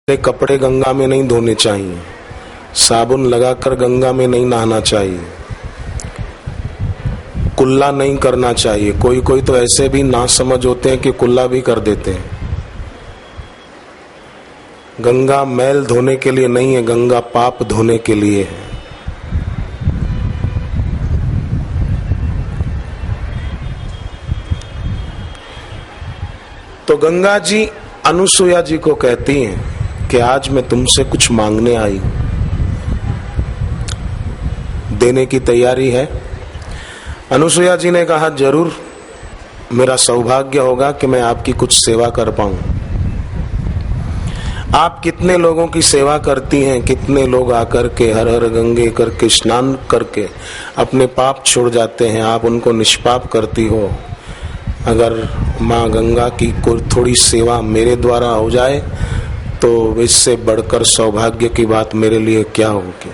कपड़े गंगा में नहीं धोने चाहिए, साबुन लगाकर गंगा में नहीं नहाना चाहिए, कुल्ला नहीं करना चाहिए। कोई कोई तो ऐसे भी नासमझ होते हैं कि कुल्ला भी कर देते हैं। गंगा मैल धोने के लिए नहीं है, गंगा पाप धोने के लिए है। तो गंगा जी अनुसुया जी को कहती हैं कि आज मैं तुमसे कुछ मांगने आई हूं, देने की तैयारी है? अनुसुया जी ने कहा जरूर, मेरा सौभाग्य होगा कि मैं आपकी कुछ सेवा कर पाऊं। आप कितने लोगों की सेवा करती हैं, कितने लोग आकर के हर हर गंगे करके स्नान करके अपने पाप छोड़ जाते हैं, आप उनको निष्पाप करती हो। अगर माँ गंगा की कोई थोड़ी सेवा मेरे द्वारा हो जाए तो इससे बढ़कर सौभाग्य की बात मेरे लिए क्या होगी।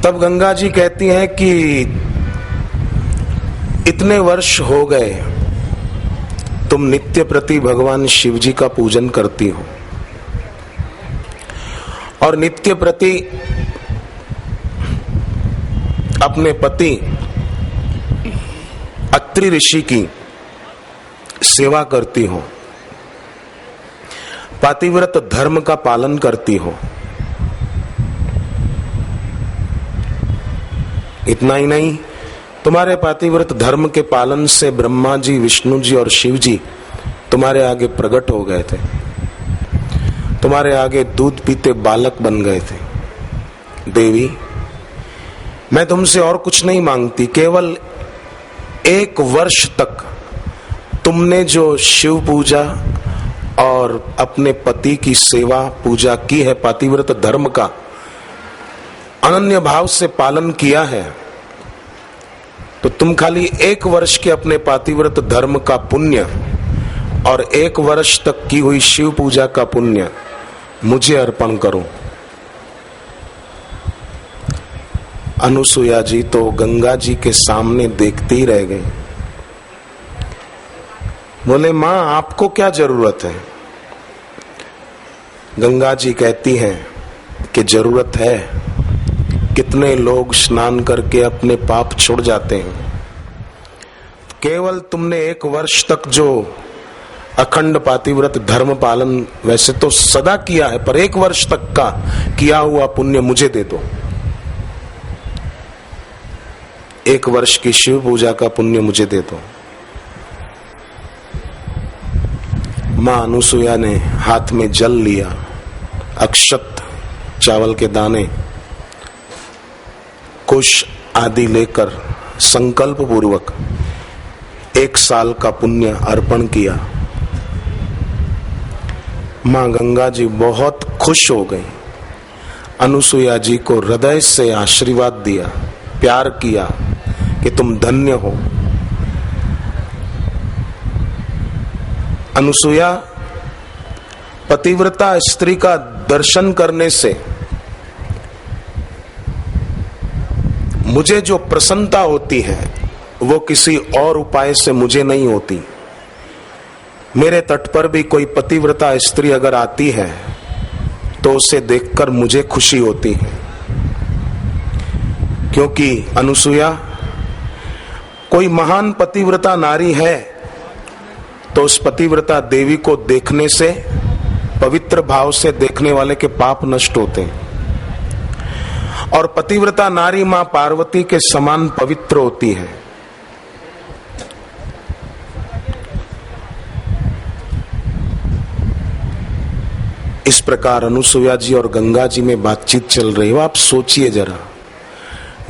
तब गंगा जी कहती हैं कि इतने वर्ष हो गए तुम नित्य प्रति भगवान शिव जी का पूजन करती हो और नित्य प्रति अपने पति अत्रि ऋषि की सेवा करती हो, पातिव्रत धर्म का पालन करती हो। इतना ही नहीं, तुम्हारे पातिव्रत धर्म के पालन से ब्रह्मा जी, विष्णु जी और शिव जी तुम्हारे आगे प्रकट हो गए थे, तुम्हारे आगे दूध पीते बालक बन गए थे। देवी, मैं तुमसे और कुछ नहीं मांगती, केवल 1 वर्ष तक तुमने जो शिव पूजा और अपने पति की सेवा पूजा की है, पातिव्रत धर्म का अनन्य भाव से पालन किया है, तो तुम खाली 1 वर्ष के अपने पातिव्रत धर्म का पुण्य और 1 वर्ष तक की हुई शिव पूजा का पुण्य मुझे अर्पण करो। अनुसुया जी तो गंगा जी के सामने देखते ही रह गई। बोले मां, आपको क्या जरूरत है? गंगा जी कहती हैं कि जरूरत है। कितने लोग स्नान करके अपने पाप छोड़ जाते हैं, केवल तुमने 1 वर्ष तक जो अखंड पातिव्रत धर्म पालन वैसे तो सदा किया है, पर 1 वर्ष तक का किया हुआ पुण्य मुझे दे दो। 1 वर्ष की शिव पूजा का पुण्य मुझे दे दो। मां अनुसुया ने हाथ में जल लिया, अक्षत, चावल के दाने, कुश आदि लेकर संकल्प पूर्वक 1 साल का पुण्य अर्पण किया। मां गंगा जी बहुत खुश हो गई, अनुसुया जी को हृदय से आशीर्वाद दिया, प्यार किया कि तुम धन्य हो। अनुसुया, पतिव्रता स्त्री का दर्शन करने से मुझे जो प्रसन्नता होती है वो किसी और उपाय से मुझे नहीं होती। मेरे तट पर भी कोई पतिव्रता स्त्री अगर आती है तो उसे देखकर मुझे खुशी होती है, क्योंकि अनुसुया, कोई महान पतिव्रता नारी है तो उस पतिव्रता देवी को देखने से, पवित्र भाव से देखने वाले के पाप नष्ट होते हैं। और पतिव्रता नारी मां पार्वती के समान पवित्र होती है। इस प्रकार अनुसुया जी और गंगा जी में बातचीत चल रही हो। आप सोचिए जरा,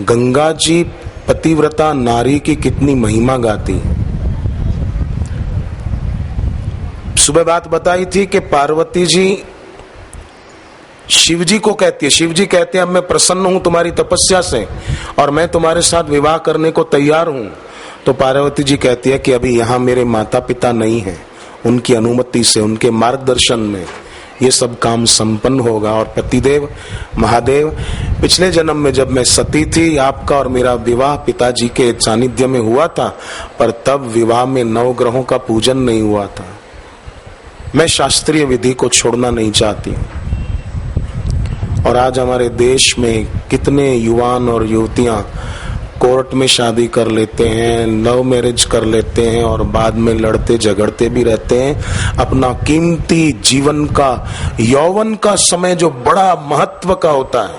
गंगा जी पतिव्रता नारी की कितनी महिमा गाती। सुबह बात बताई थी कि पार्वती जी शिव जी को कहती है, शिव जी कहते हैं अब मैं प्रसन्न हूं तुम्हारी तपस्या से और मैं तुम्हारे साथ विवाह करने को तैयार हूं। तो पार्वती जी कहती है कि अभी यहां मेरे माता पिता नहीं है, उनकी अनुमति से, उनके मार्गदर्शन में ये सब काम संपन्न होगा। और पतिदेव महादेव, पिछले जन्म में जब मैं सती थी, आपका और मेरा विवाह पिताजी के सानिध्य में हुआ था, पर तब विवाह में 9 ग्रहों का पूजन नहीं हुआ था। मैं शास्त्रीय विधि को छोड़ना नहीं चाहती। और आज हमारे देश में कितने युवान और युवतियां कोर्ट में शादी कर लेते हैं, लव मैरिज कर लेते हैं और बाद में लड़ते झगड़ते भी रहते हैं। अपना कीमती जीवन का, यौवन का समय जो बड़ा महत्व का होता है,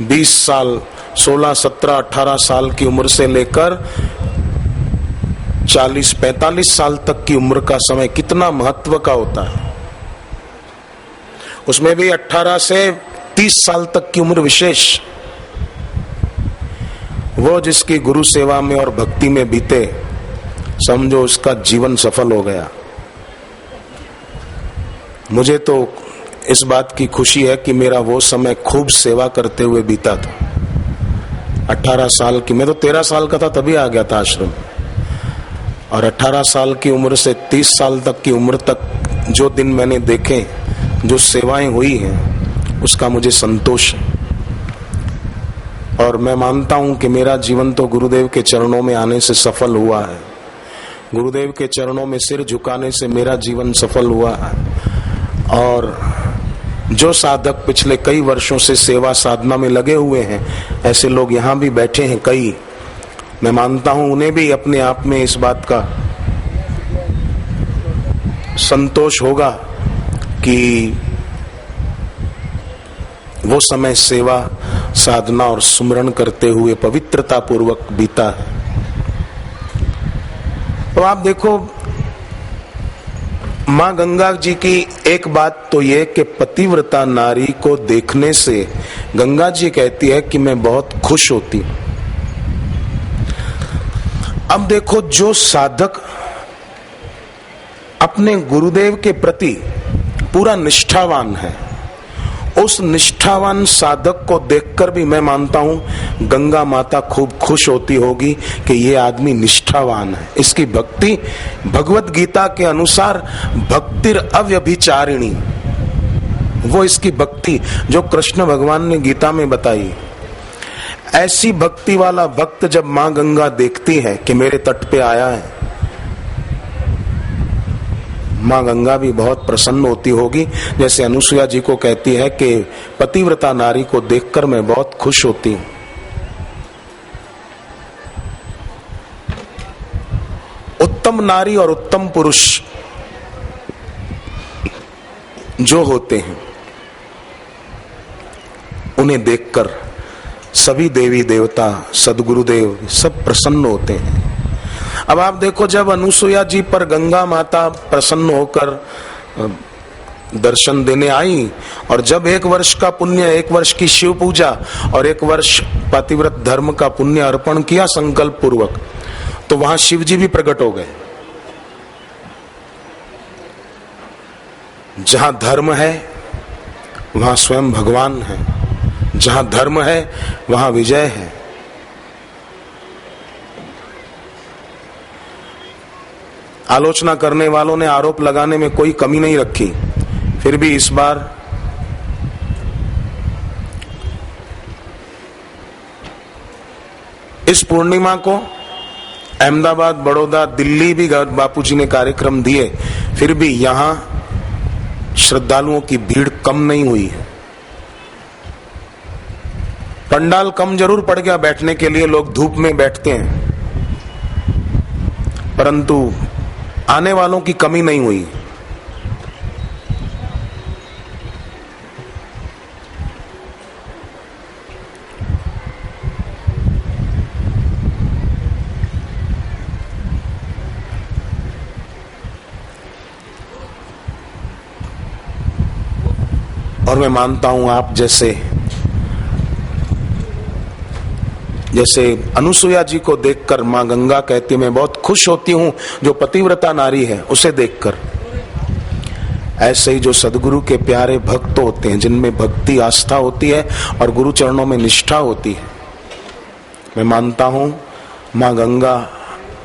20 साल, 16, 17, 18 साल की उम्र से लेकर 40, 45 साल तक की उम्र का समय कितना महत्व का होता है। उसमें भी 18 से 30 साल तक की उम्र विशेष। वो जिसकी गुरु सेवा में और भक्ति में बीते, समझो उसका जीवन सफल हो गया। मुझे तो इस बात की खुशी है कि मेरा वो समय खूब सेवा करते हुए बीता था। 18 साल की, मैं तो 13 साल का था तभी आ गया था आश्रम। और 18 साल की उम्र से 30 साल तक की उम्र तक जो दिन मैंने देखे, जो सेवाएं हुई हैं, उसका मुझे संतोष है। और मैं मानता हूं कि मेरा जीवन तो गुरुदेव के चरणों में आने से सफल हुआ है। गुरुदेव के चरणों में सिर झुकाने से मेरा जीवन सफल हुआ है। और जो साधक पिछले कई वर्षों से सेवा साधना में लगे हुए हैं, ऐसे लोग यहाँ भी बैठे हैं कई, मैं मानता हूं उन्हें भी अपने आप में इस बात का संतोष होगा कि वो समय सेवा साधना और सुमरण करते हुए पवित्रता पूर्वक बीता है। तो आप देखो, मां गंगा जी की एक बात तो ये कि पतिव्रता नारी को देखने से गंगा जी कहती है कि मैं बहुत खुश होती हूं। अब देखो, जो साधक अपने गुरुदेव के प्रति पूरा निष्ठावान है, उस निष्ठावान साधक को देखकर भी मैं मानता हूं गंगा माता खूब खुश होती होगी कि ये आदमी निष्ठावान है। इसकी भक्ति भगवत गीता के अनुसार भक्तिर अव्यभिचारिणी, वो इसकी भक्ति जो कृष्ण भगवान ने गीता में बताई, ऐसी भक्ति वाला भक्त जब मां गंगा देखती है कि मेरे तट पे आया है, मां गंगा भी बहुत प्रसन्न होती होगी। जैसे अनुसुईया जी को कहती है कि पतिव्रता नारी को देखकर मैं बहुत खुश होती हूं। उत्तम नारी और उत्तम पुरुष जो होते हैं, उन्हें देखकर सभी देवी देवता, सद्गुरुदेव सब प्रसन्न होते हैं। अब आप देखो, जब अनुसुईया जी पर गंगा माता प्रसन्न होकर दर्शन देने आई, और जब 1 वर्ष का पुण्य, 1 वर्ष की शिव पूजा और 1 वर्ष पतिव्रत धर्म का पुण्य अर्पण किया संकल्प पूर्वक, तो वहां शिव जी भी प्रकट हो गए। जहां धर्म है वहां स्वयं भगवान है, जहां धर्म है वहां विजय है। आलोचना करने वालों ने आरोप लगाने में कोई कमी नहीं रखी, फिर भी इस बार इस पूर्णिमा को अहमदाबाद, बड़ौदा, दिल्ली भी बापूजी ने कार्यक्रम दिए, फिर भी यहां श्रद्धालुओं की भीड़ कम नहीं हुई है। पंडाल कम जरूर पड़ गया बैठने के लिए, लोग धूप में बैठते हैं, परंतु आने वालों की कमी नहीं हुई। और मैं मानता हूं आप जैसे अनुसुईया जी को देखकर मां गंगा कहती मैं बहुत खुश होती हूं जो पतिव्रता नारी है उसे देखकर, ऐसे ही जो सदगुरु के प्यारे भक्त होते हैं, जिनमें भक्ति आस्था होती है और गुरु चरणों में निष्ठा होती है, मैं मानता हूं मां गंगा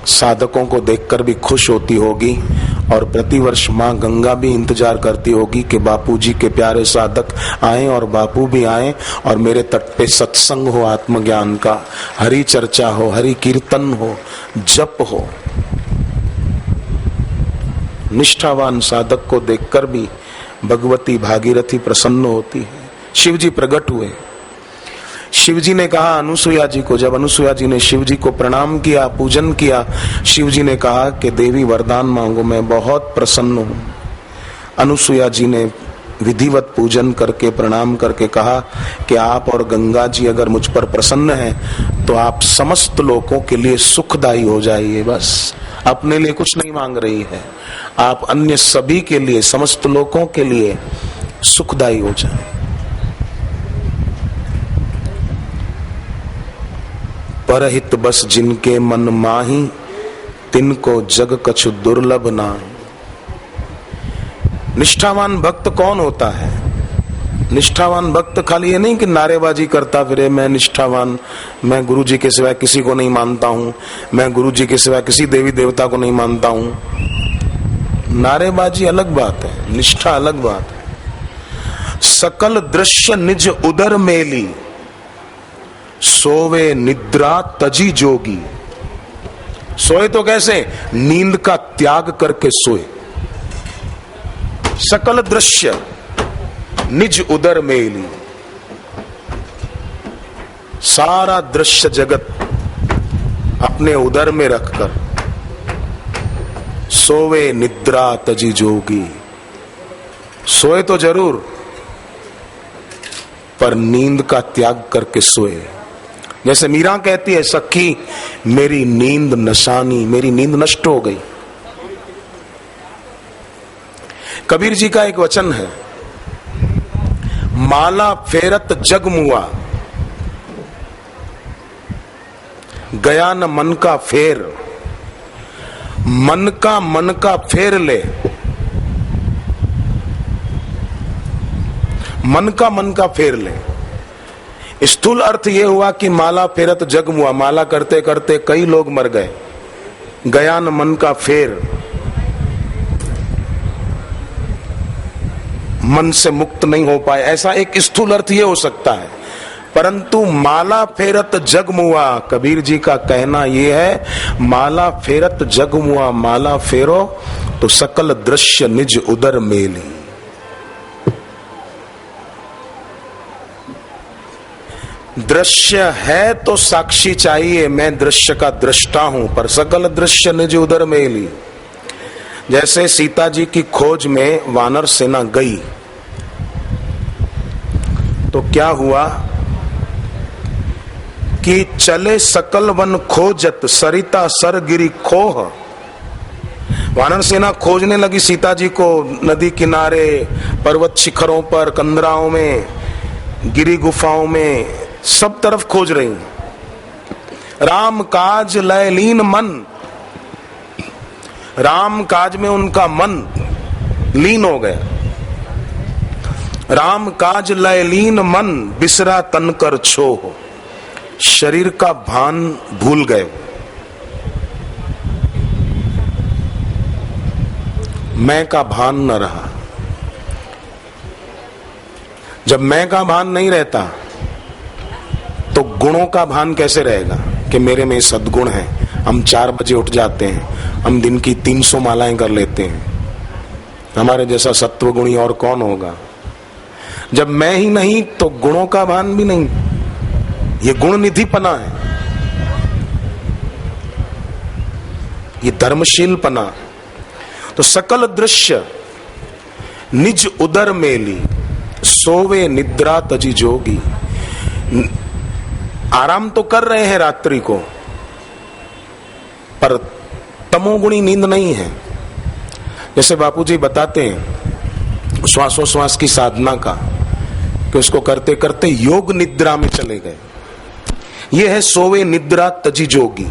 साधकों को देखकर भी खुश होती होगी। और प्रतिवर्ष मां गंगा भी इंतजार करती होगी कि बापूजी के प्यारे साधक आए और बापू भी आए और मेरे तट पे सत्संग हो, आत्मज्ञान का, हरि चर्चा हो, हरि कीर्तन हो, जप हो, निष्ठावान साधक को देखकर भी भगवती भागीरथी प्रसन्न होती है। शिव जी प्रकट हुए। शिव जी ने कहा अनुसुईया जी को, जब अनुसुईया जी ने शिव जी को प्रणाम किया, पूजन किया, शिव जी ने कहा कि देवी वरदान मांगो, मैं बहुत प्रसन्न हूं। अनुसुईया जी ने विधिवत पूजन करके प्रणाम करके कहा कि आप और गंगा जी अगर मुझ पर प्रसन्न हैं तो आप समस्त लोगों के लिए सुखदायी हो जाइए। बस अपने लिए कुछ नहीं मांग रही है, आप अन्य सभी के लिए, समस्त लोगों के लिए सुखदायी हो जाए। परहित बस जिनके मन माही, तिनको जग कछु दुर्लभ नाही। निष्ठावान भक्त कौन होता है? निष्ठावान भक्त खाली ये नहीं कि नारेबाजी करता फिरे, मैं निष्ठावान, मैं गुरु जी के सिवाय किसी को नहीं मानता हूं, मैं गुरु जी के सिवाय किसी देवी देवता को नहीं मानता हूं। नारेबाजी अलग बात है, निष्ठा अलग बात है। सकल दृश्य निज उदर मेली, सोवे निद्रा तजी जोगी। सोए तो कैसे? नींद का त्याग करके सोए। सकल दृश्य निज उदर मेली, सारा दृश्य जगत अपने उदर में रखकर सोवे निद्रा तजी जोगी। सोए तो जरूर, पर नींद का त्याग करके सोए। जैसे मीरा कहती है, सखी मेरी नींद नशानी, मेरी नींद नष्ट हो गई। कबीर जी का एक वचन है, माला फेरत जग मुआ, गया न मन का फेर। मन का फेर ले, मन का फेर ले। स्थूल अर्थ यह हुआ कि माला फेरत जग मुआ, माला करते करते कई लोग मर गए। गया न मन का फेर, मन से मुक्त नहीं हो पाए, ऐसा एक स्थूल अर्थ ये हो सकता है। परंतु माला फेरत जग मुआ, कबीर जी का कहना यह है, माला फेरत जग मुआ, माला फेरो तो सकल दृश्य निज उदर मेली। दृश्य है तो साक्षी चाहिए, मैं दृश्य का दृष्टा हूं, पर सकल दृश्य निज उदर मेली। जैसे सीता जी की खोज में वानर सेना गई तो क्या हुआ कि चले सकल वन खोजत, सरिता सर गिरी खोह। वानर सेना खोजने लगी सीता जी को, नदी किनारे, पर्वत शिखरों पर, कंदराओं में, गिरी गुफाओं में, सब तरफ खोज रही। राम काज लय लीन मन, राम काज में उनका मन लीन हो गया। राम काज लय लीन मन, बिसरा तन कर छोह। शरीर का भान भूल गए। मैं का भान न रहा। जब मैं का भान नहीं रहता तो गुणों का भान कैसे रहेगा कि मेरे में सद्गुण है। हम 4 बजे उठ जाते हैं, हम दिन की 300 मालाएं कर लेते हैं, हमारे जैसा सत्व गुणी और कौन होगा। जब मैं ही नहीं तो गुणों का भान भी नहीं। ये गुण निधिपना है, ये धर्मशील पना। तो सकल दृश्य निज उदर मेली, सोवे निद्रा तजी जोगी। आराम तो कर रहे हैं रात्रि को, पर तमोगुणी नींद नहीं है। जैसे बापूजी बताते हैं श्वासोश्वास की साधना का, कि उसको करते करते योग निद्रा में चले गए। यह है सोवे निद्रा तजी जोगी।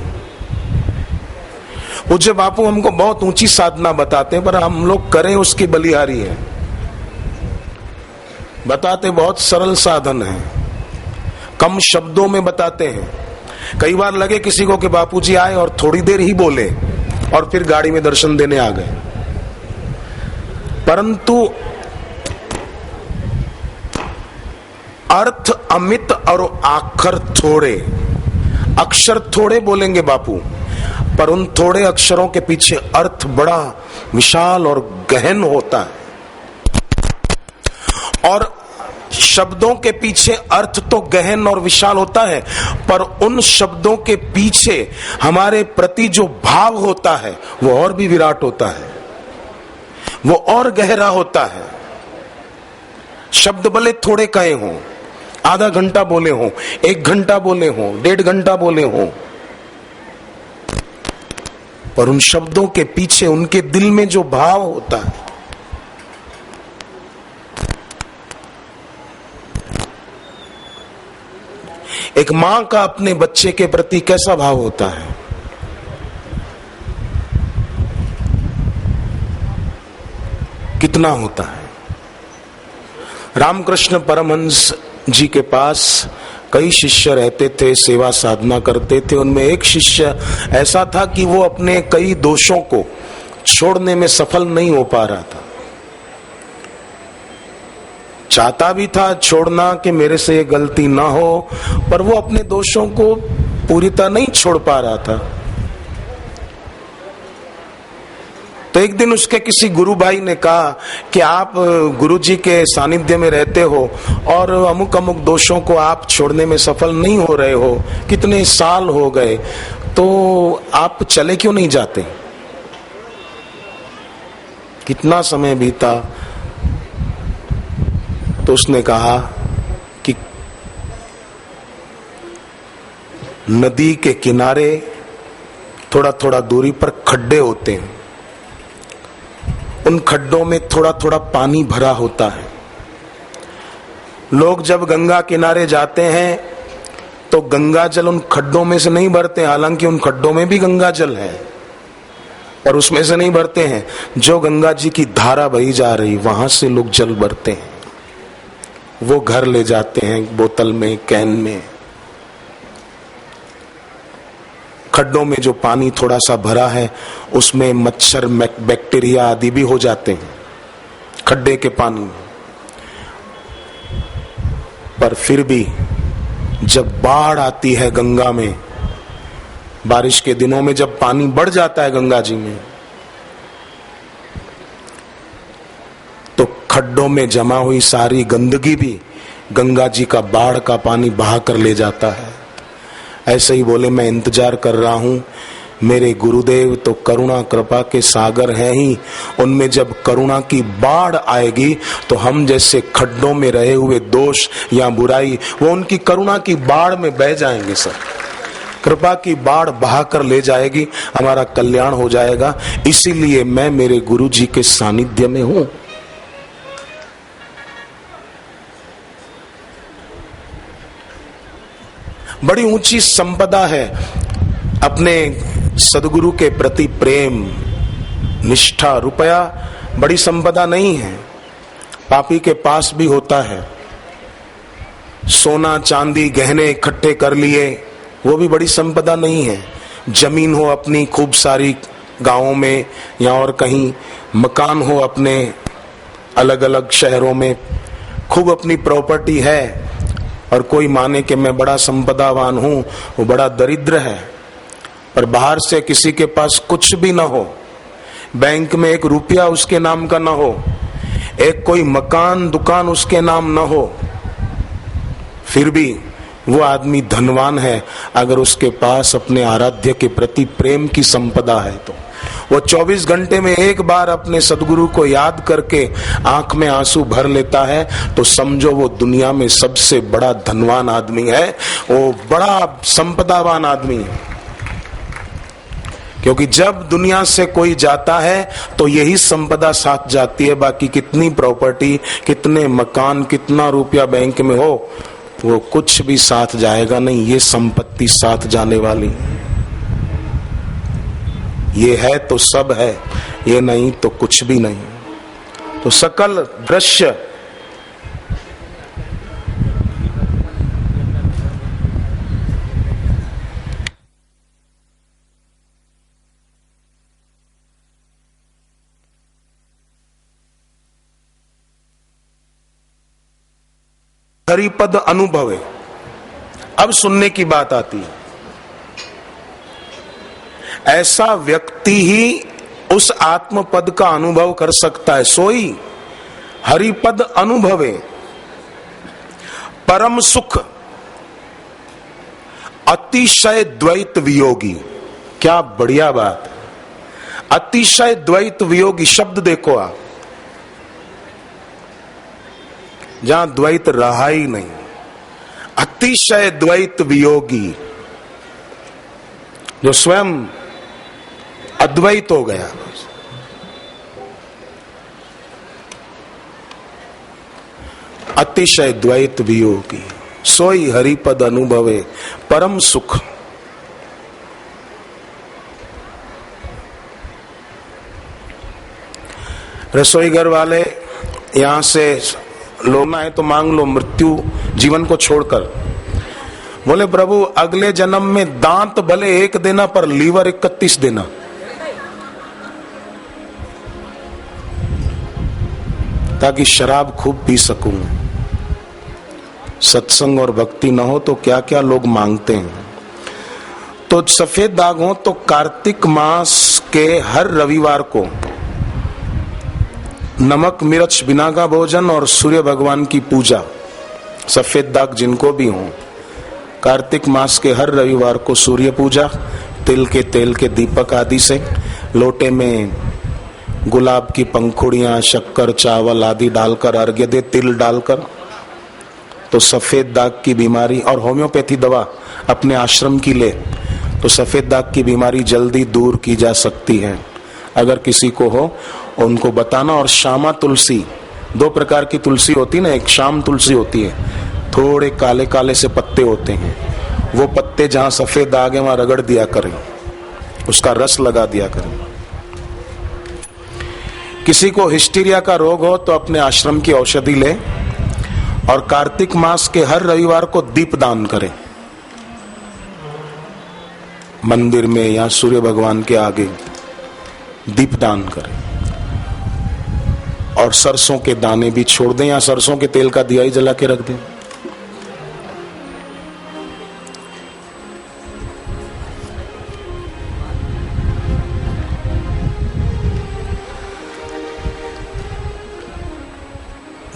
पूज्य बापू हमको बहुत ऊंची साधना बताते हैं, पर हम लोग करें उसकी बलिहारी है। बताते बहुत सरल साधन है, कम शब्दों में बताते हैं। कई बार लगे किसी को कि बापूजी आए और थोड़ी देर ही बोले और फिर गाड़ी में दर्शन देने आ गए, परंतु अर्थ अमित और आखर थोड़े, अक्षर थोड़े बोलेंगे बापू, पर उन थोड़े अक्षरों के पीछे अर्थ बड़ा विशाल और गहन होता है। और शब्दों के पीछे अर्थ तो गहन और विशाल होता है, पर उन शब्दों के पीछे हमारे प्रति जो भाव होता है वो और भी विराट होता है, वो और गहरा होता है। शब्द भले थोड़े कहे हों, आधा घंटा बोले हों, 1 घंटा बोले हों, 1.5 घंटा बोले हों, पर उन शब्दों के पीछे उनके दिल में जो भाव होता है, एक मां का अपने बच्चे के प्रति कैसा भाव होता है, कितना होता है। रामकृष्ण परमहंस जी के पास कई शिष्य रहते थे, सेवा साधना करते थे। उनमें एक शिष्य ऐसा था कि वो अपने कई दोषों को छोड़ने में सफल नहीं हो पा रहा था। चाहता भी था छोड़ना कि मेरे से ये गलती ना हो, पर वो अपने दोषों को पूरी तरह नहीं छोड़ पा रहा था। तो एक दिन उसके किसी गुरु भाई ने कहा कि आप गुरु जी के सानिध्य में रहते हो और अमुक अमुक दोषों को आप छोड़ने में सफल नहीं हो रहे हो, कितने साल हो गए, तो आप चले क्यों नहीं जाते। कितना समय बीता, तो उसने कहा कि नदी के किनारे थोड़ा थोड़ा दूरी पर खड्डे होते हैं, उन खड्डों में थोड़ा थोड़ा पानी भरा होता है। लोग जब गंगा किनारे जाते हैं तो गंगा जल उन खड्डों में से नहीं भरते, हालांकि उन खड्डों में भी गंगा जल है, पर उसमें से नहीं भरते हैं। जो गंगा जी की धारा बही जा रही वहां से लोग जल भरते हैं, वो घर ले जाते हैं बोतल में, कैन में। खड्डों में जो पानी थोड़ा सा भरा है उसमें मच्छर बैक्टीरिया आदि भी हो जाते हैं खड्डे के पानी में। पर फिर भी जब बाढ़ आती है गंगा में, बारिश के दिनों में जब पानी बढ़ जाता है गंगा जी में, तो खड्डों में जमा हुई सारी गंदगी भी गंगा जी का बाढ़ का पानी बहा कर ले जाता है। ऐसे ही बोले, मैं इंतजार कर रहा हूं, मेरे गुरुदेव तो करुणा कृपा के सागर हैं ही, उनमें जब करुणा की बाढ़ आएगी तो हम जैसे खड्डों में रहे हुए दोष या बुराई वो उनकी करुणा की बाढ़ में बह जाएंगे। सर, कृपा की बाढ़ बहा कर ले जाएगी, हमारा कल्याण हो जाएगा। इसीलिए मैं मेरे गुरु जी के सानिध्य में हूं। बड़ी ऊंची संपदा है अपने सदगुरु के प्रति प्रेम, निष्ठा। रुपया बड़ी संपदा नहीं है, पापी के पास भी होता है। सोना चांदी गहने इकट्ठे कर लिए, वो भी बड़ी संपदा नहीं है। जमीन हो अपनी खूब सारी गांवों में या और कहीं, मकान हो अपने अलग अलग शहरों में, खूब अपनी प्रॉपर्टी है, और कोई माने कि मैं बड़ा संपदावान हूं, वो बड़ा दरिद्र है। और बाहर से किसी के पास कुछ भी ना हो, बैंक में 1 रुपया उसके नाम का ना हो, एक कोई मकान दुकान उसके नाम ना हो, फिर भी वो आदमी धनवान है अगर उसके पास अपने आराध्य के प्रति प्रेम की संपदा है। तो वो 24 घंटे में एक बार अपने सदगुरु को याद करके आंख में आंसू भर लेता है, तो समझो वो दुनिया में सबसे बड़ा धनवान आदमी है, वो बड़ा संपदावान आदमी है। क्योंकि जब दुनिया से कोई जाता है तो यही संपदा साथ जाती है, बाकी कितनी प्रॉपर्टी, कितने मकान, कितना रुपया बैंक में हो, वो कुछ भी साथ जाएगा नहीं। ये संपत्ति साथ जाने वाली, ये है तो सब है, ये नहीं तो कुछ भी नहीं। तो सकल दृश्य हरिपद अनुभवे। अब सुनने की बात आती है। ऐसा व्यक्ति ही उस आत्म पद का अनुभव कर सकता है। सोई हरिपद अनुभवे परम सुख अतिशय द्वैत वियोगी। क्या बढ़िया बात। अतिशय द्वैत वियोगी शब्द देखो आप, जहां द्वैत रहा ही नहीं। अतिशय द्वैत वियोगी, जो स्वयं अद्वैत हो गया। अतिशय द्वैत वियोगी सोई हरिपद अनुभवे परम सुख। रसोई घर वाले यहां से लोना है तो मांग लो मृत्यु जीवन को छोड़कर। बोले प्रभु अगले जन्म में दांत भले एक देना पर लीवर 31 देना। ताकि शराब खूब पी सकूं। सत्संग और भक्ति न हो तो क्या क्या लोग मांगते हैं। तो सफेद दाग हो तो कार्तिक मास के हर रविवार को नमक मिर्च बिना का भोजन और सूर्य भगवान की पूजा। सफेद दाग जिनको भी हो, कार्तिक मास के हर रविवार को सूर्य पूजा, तिल के तेल के दीपक आदि से, लोटे में गुलाब की पंखुड़ियां, शक्कर, चावल आदि डालकर अर्घ्य दे, तिल डालकर। तो सफेद दाग की बीमारी, और होम्योपैथी दवा अपने आश्रम की ले तो सफेद दाग की बीमारी जल्दी दूर की जा सकती है। अगर किसी को हो उनको बताना। और श्यामा तुलसी, 2 प्रकार की तुलसी होती ना, एक शाम तुलसी होती है, थोड़े काले काले से पत्ते होते हैं, वो पत्ते जहां सफेद दाग है वहां रगड़ दिया करें, उसका रस लगा दिया करें। किसी को हिस्टीरिया का रोग हो तो अपने आश्रम की औषधि ले और कार्तिक मास के हर रविवार को दीप दान करें, मंदिर में या सूर्य भगवान के आगे दीप दान करें। और सरसों के दाने भी छोड़ दें या सरसों के तेल का दिया ही जला के रख दें।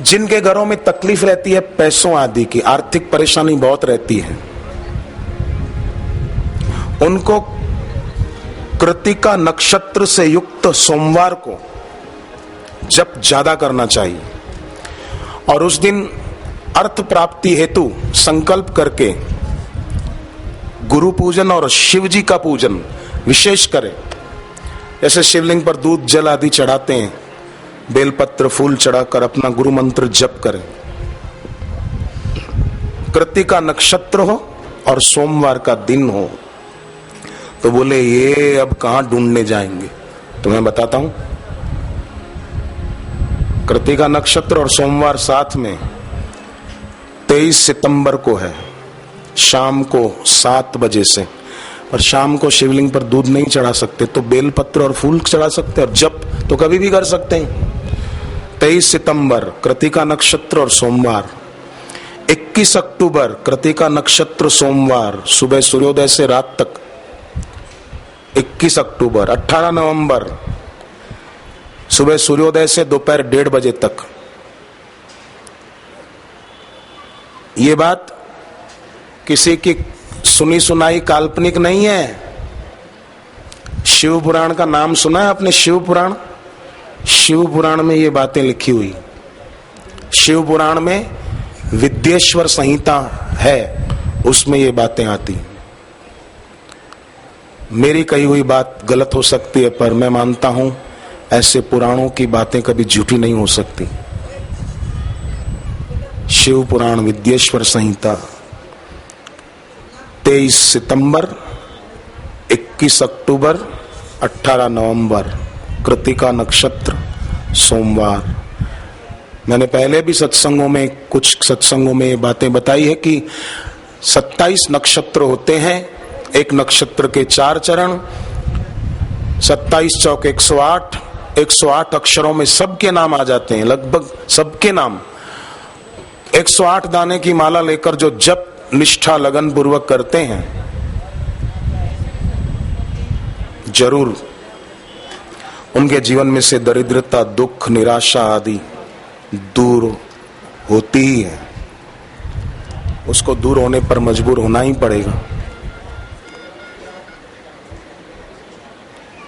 जिनके घरों में तकलीफ रहती है पैसों आदि की, आर्थिक परेशानी बहुत रहती है, उनको कृतिका नक्षत्र से युक्त सोमवार को जप ज्यादा करना चाहिए। और उस दिन अर्थ प्राप्ति हेतु संकल्प करके गुरु पूजन और शिव जी का पूजन विशेष करें। जैसे शिवलिंग पर दूध जल आदि चढ़ाते हैं, बेलपत्र फूल चढ़ाकर अपना गुरु मंत्र जप करें। कृतिका नक्षत्र हो और सोमवार का दिन हो। तो बोले ये अब कहां ढूंढने जाएंगे, तो मैं बताता हूं। कृतिका नक्षत्र और सोमवार साथ में 23 सितंबर को है, शाम को 7 बजे से। और शाम को शिवलिंग पर दूध नहीं चढ़ा सकते तो बेलपत्र और फूल चढ़ा सकते, और जप तो कभी भी कर सकते हैं। 23 सितंबर कृतिका नक्षत्र और सोमवार। 21 अक्टूबर कृतिका नक्षत्र सोमवार, सुबह सूर्योदय से रात तक 21 अक्टूबर। 18 नवंबर सुबह सूर्योदय से दोपहर 1:30 बजे तक। ये बात किसी की सुनी सुनाई काल्पनिक नहीं है। शिव पुराण का नाम सुना है आपने? शिव पुराण, शिव पुराण में ये बातें लिखी हुई। शिव पुराण में विद्येश्वर संहिता है, उसमें ये बातें आती। मेरी कही हुई बात गलत हो सकती है, पर मैं मानता हूं ऐसे पुराणों की बातें कभी झूठी नहीं हो सकती। शिव पुराण विद्येश्वर संहिता। 23 सितंबर, 21 अक्टूबर, 18 नवंबर कृतिका नक्षत्र सोमवार। मैंने पहले भी सत्संगों में, कुछ सत्संगों में ये बातें बताई है कि 27 नक्षत्र होते हैं, एक नक्षत्र के 4 चरण, 27 चौक 108, 108 अक्षरों में सबके नाम आ जाते हैं, लगभग सबके नाम। 108 दाने की माला लेकर जो जप निष्ठा लगन पूर्वक करते हैं, जरूर उनके जीवन में से दरिद्रता, दुख, निराशा आदि दूर होती ही है। उसको दूर होने पर मजबूर होना ही पड़ेगा,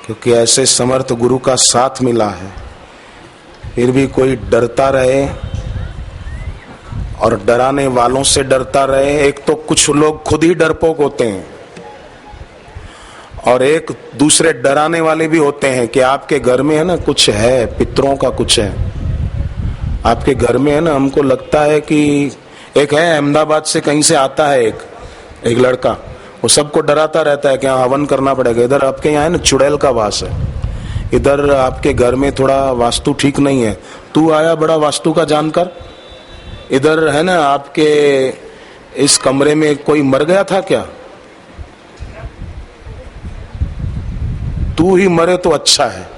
क्योंकि ऐसे समर्थ गुरु का साथ मिला है। फिर भी कोई डरता रहे और डराने वालों से डरता रहे। एक तो कुछ लोग खुद ही डरपोक होते हैं और एक दूसरे डराने वाले भी होते हैं कि आपके घर में है ना कुछ है, पितरों का कुछ है आपके घर में है ना। हमको लगता है कि एक है अहमदाबाद से कहीं से आता है एक लड़का, वो सबको डराता रहता है कि हाँ हवन करना पड़ेगा। इधर आपके यहाँ है ना चुड़ैल का वास है, इधर आपके घर में थोड़ा वास्तु ठीक नहीं है। तू आया बड़ा वास्तु का जानकर, इधर है ना आपके इस कमरे में कोई मर गया था क्या? तू ही मरे तो अच्छा है।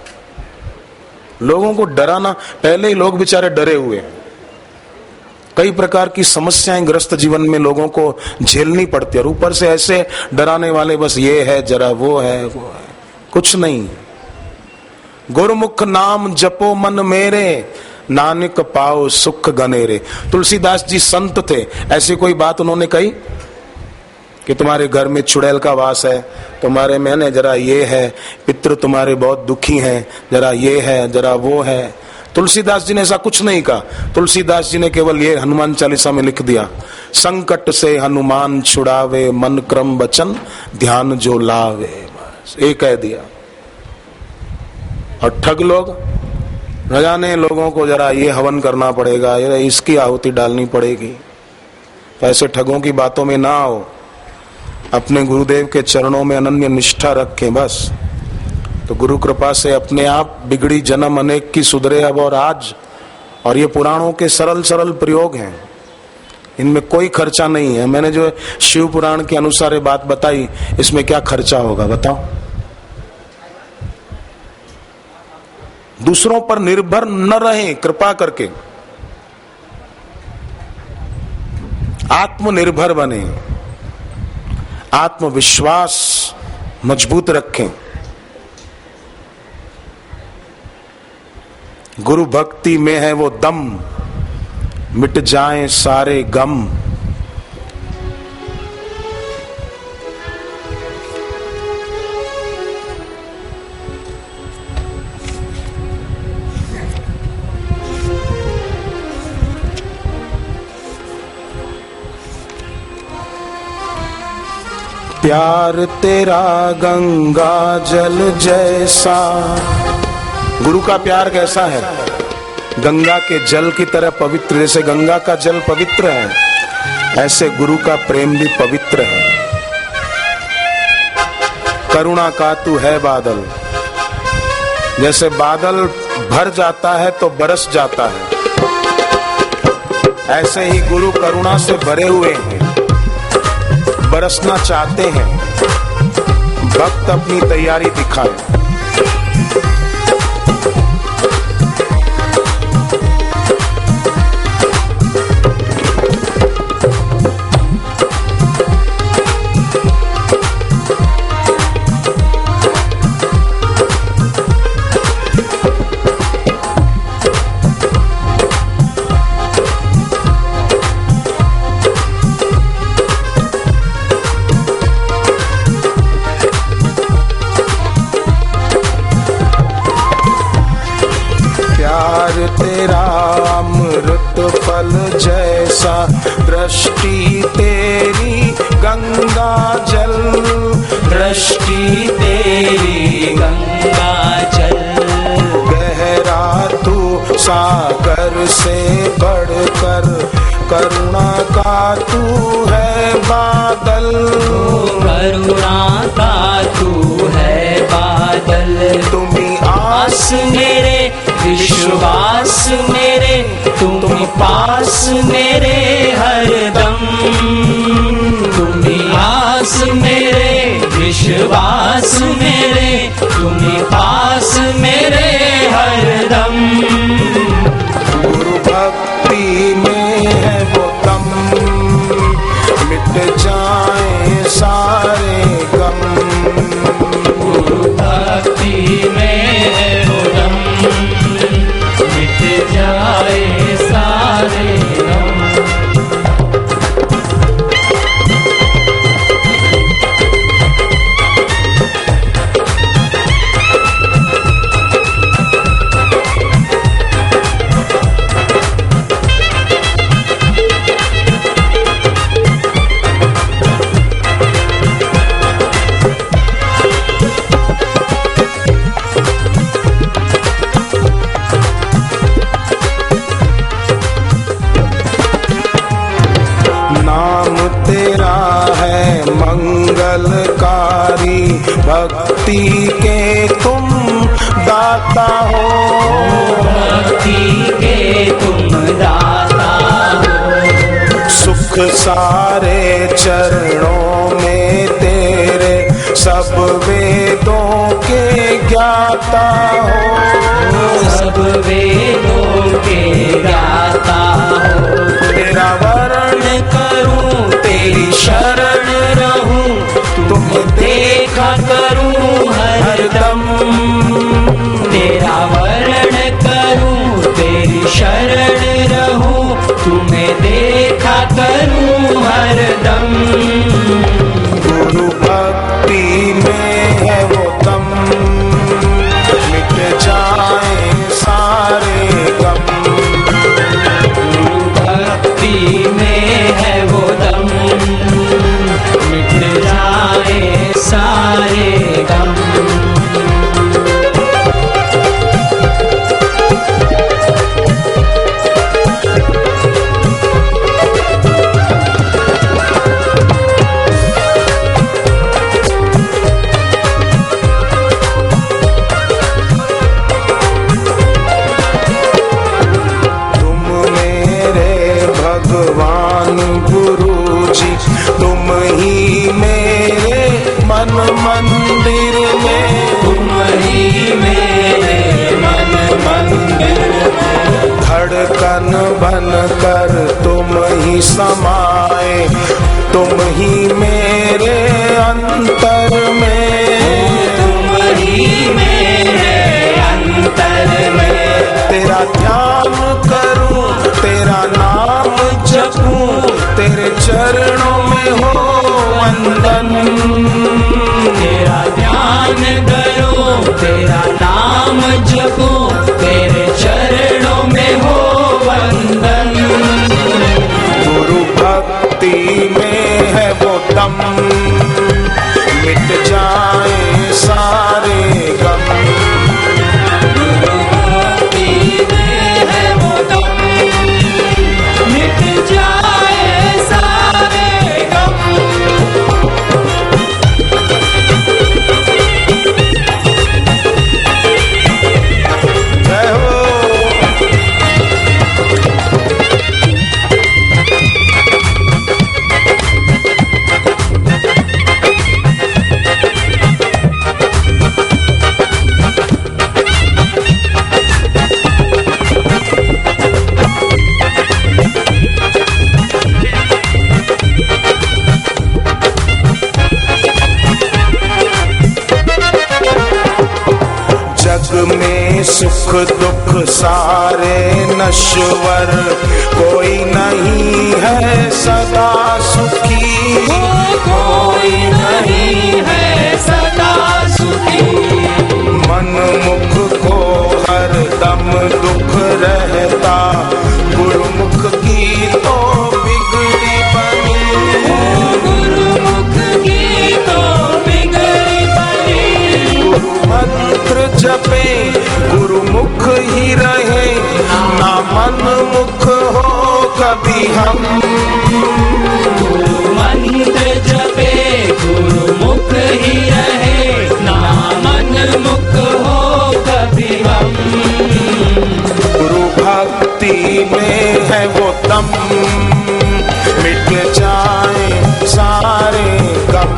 लोगों को डराना, पहले ही लोग बेचारे डरे हुए हैं। कई प्रकार की समस्याएं ग्रस्त जीवन में लोगों को झेलनी पड़ती है और ऊपर से ऐसे डराने वाले, बस ये है जरा वो है कुछ नहीं। गुरुमुख नाम जपो मन मेरे, नानक पाओ सुख गनेरे। तुलसीदास जी संत थे, ऐसी कोई बात उन्होंने कही कि तुम्हारे घर में चुड़ैल का वास है, तुम्हारे में ने जरा ये है, पितृ तुम्हारे बहुत दुखी हैं, जरा ये है जरा वो है। तुलसीदास जी ने ऐसा कुछ नहीं कहा। तुलसीदास जी ने केवल ये हनुमान चालीसा में लिख दिया, संकट से हनुमान छुड़ावे, मन क्रम वचन ध्यान जो लावे। बस ये कह दिया। और ठग लोग न जाने लोगों को जरा ये हवन करना पड़ेगा, ये इसकी आहुति डालनी पड़ेगी। तो ऐसे ठगों की बातों में ना आओ, अपने गुरुदेव के चरणों में अनन्य निष्ठा रखें बस। तो गुरु कृपा से अपने आप बिगड़ी जन्म अनेक की सुधरे अब और आज। और ये पुराणों के सरल सरल प्रयोग हैं, इनमें कोई खर्चा नहीं है। मैंने जो शिव पुराण के अनुसार ये बात बताई, इसमें क्या खर्चा होगा बताओ? दूसरों पर निर्भर न रहें, कृपा करके आत्मनिर्भर बने, आत्मविश्वास मजबूत रखें। गुरु भक्ति में है वो दम, मिट जाएं सारे गम। प्यार तेरा गंगा जल जैसा। गुरु का प्यार कैसा है? गंगा के जल की तरह पवित्र। जैसे गंगा का जल पवित्र है, ऐसे गुरु का प्रेम भी पवित्र है। करुणा का तू है बादल, जैसे बादल भर जाता है तो बरस जाता है, ऐसे ही गुरु करुणा से भरे हुए हैं, बरसना चाहते हैं। भक्त अपनी तैयारी दिखाए। तेरा अमृत फल जैसा, दृष्टि तेरी गंगा जल, दृष्टि तेरी गंगा जल। गहरा तू सागर से बढ़कर, करुणा का तू है बादल। करुणा का तू है बादल। तुम्ही आस मेरे विश्वास मेरे, तुम पास मेरे हरदम। तुम आस मेरे विश्वास मेरे, तुम पास मेरे हरदम। गुरु भक्ति में है वो दम, मिट जाए सारे गम। गुरु भक्ति के तुम दाता हो, भक्ति के तुम दाता हो। सुख सारे चरणों में तेरे, सब वेदों के ज्ञाता हो, सब वेदों के ज्ञाता हो। तेरा वर्ण करूं तेरी शरण रहूं, तुम देखा करूं हरदम। तेरा वर्ण करूं तेरी शरण रहूं, तुम्हें देखा करूं हरदम। गुरु भक्ति में है वो दम, मिट जाए सारे गम। गुरु भक्ति में है वो दम, मिट जाए सारे गम। भगवान गुरु जी तुम ही मेरे मन मंदिर में, तुम ही मेरे मन मंदिर में। धड़कन बन कर तुम ही समाए, तुम ही मेरे अंतर में, तुम ही मेरे अंतर में। तेरा ध्यान करूं, तेरा नाम जपूं, तेरे चरणों में हो वंदन। तेरा ध्यान करो, तेरा नाम जपो, तेरे चरणों में हो वंदन। गुरु भक्ति में है वो दम, मिट जाए सारे गम। गुरु भक्ति में है वो दम, मिट जाए सारे गम। जय हो। जग में सुख दुख सारे नश्वर, कोई नहीं है सदा सुखी, कोई नहीं है सदा सुखी। मन मुख को हर दम दुख रहता, गुरुमुख की तो बिगड़ी बनी, गुरुमुख की तो बिगड़ी बनी। गुरु मंत्र जपे गुरुमुख ही रहे, ना मन मुख हो कभी हम। गुरु मंत्र जपे गुरुमुख ही रहे, ना मन मुख हो कभी हम। गुरु भक्ति में है वो दम, मिट जाए सारे गम।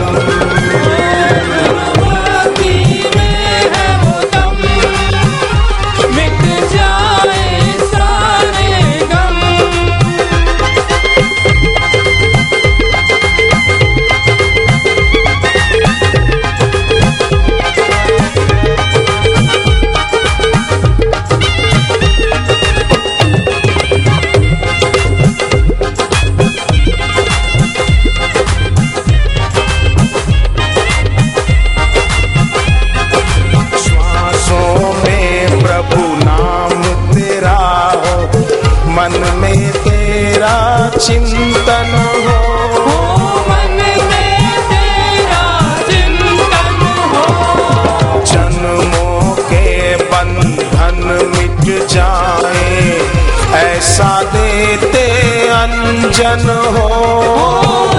भक्ति में है वो दम, मिट जाए सारे गम। मन में तेरा चिंतन हो, मन में तेरा चिंतन हो। जन्मों के बंधन मिट जाए, ऐसा देते अंजन हो,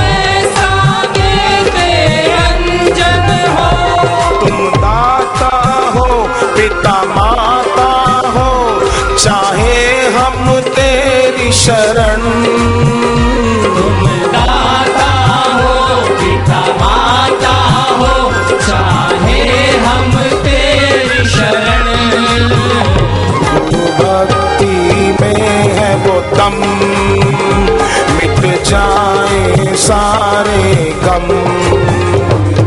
ऐसा देते अंजन हो। तुम शरण। तुम दाता हो पिता माता हो, चाहे हम तेरी शरण। भक्ति में है वो दम, मिट जाए सारे गम।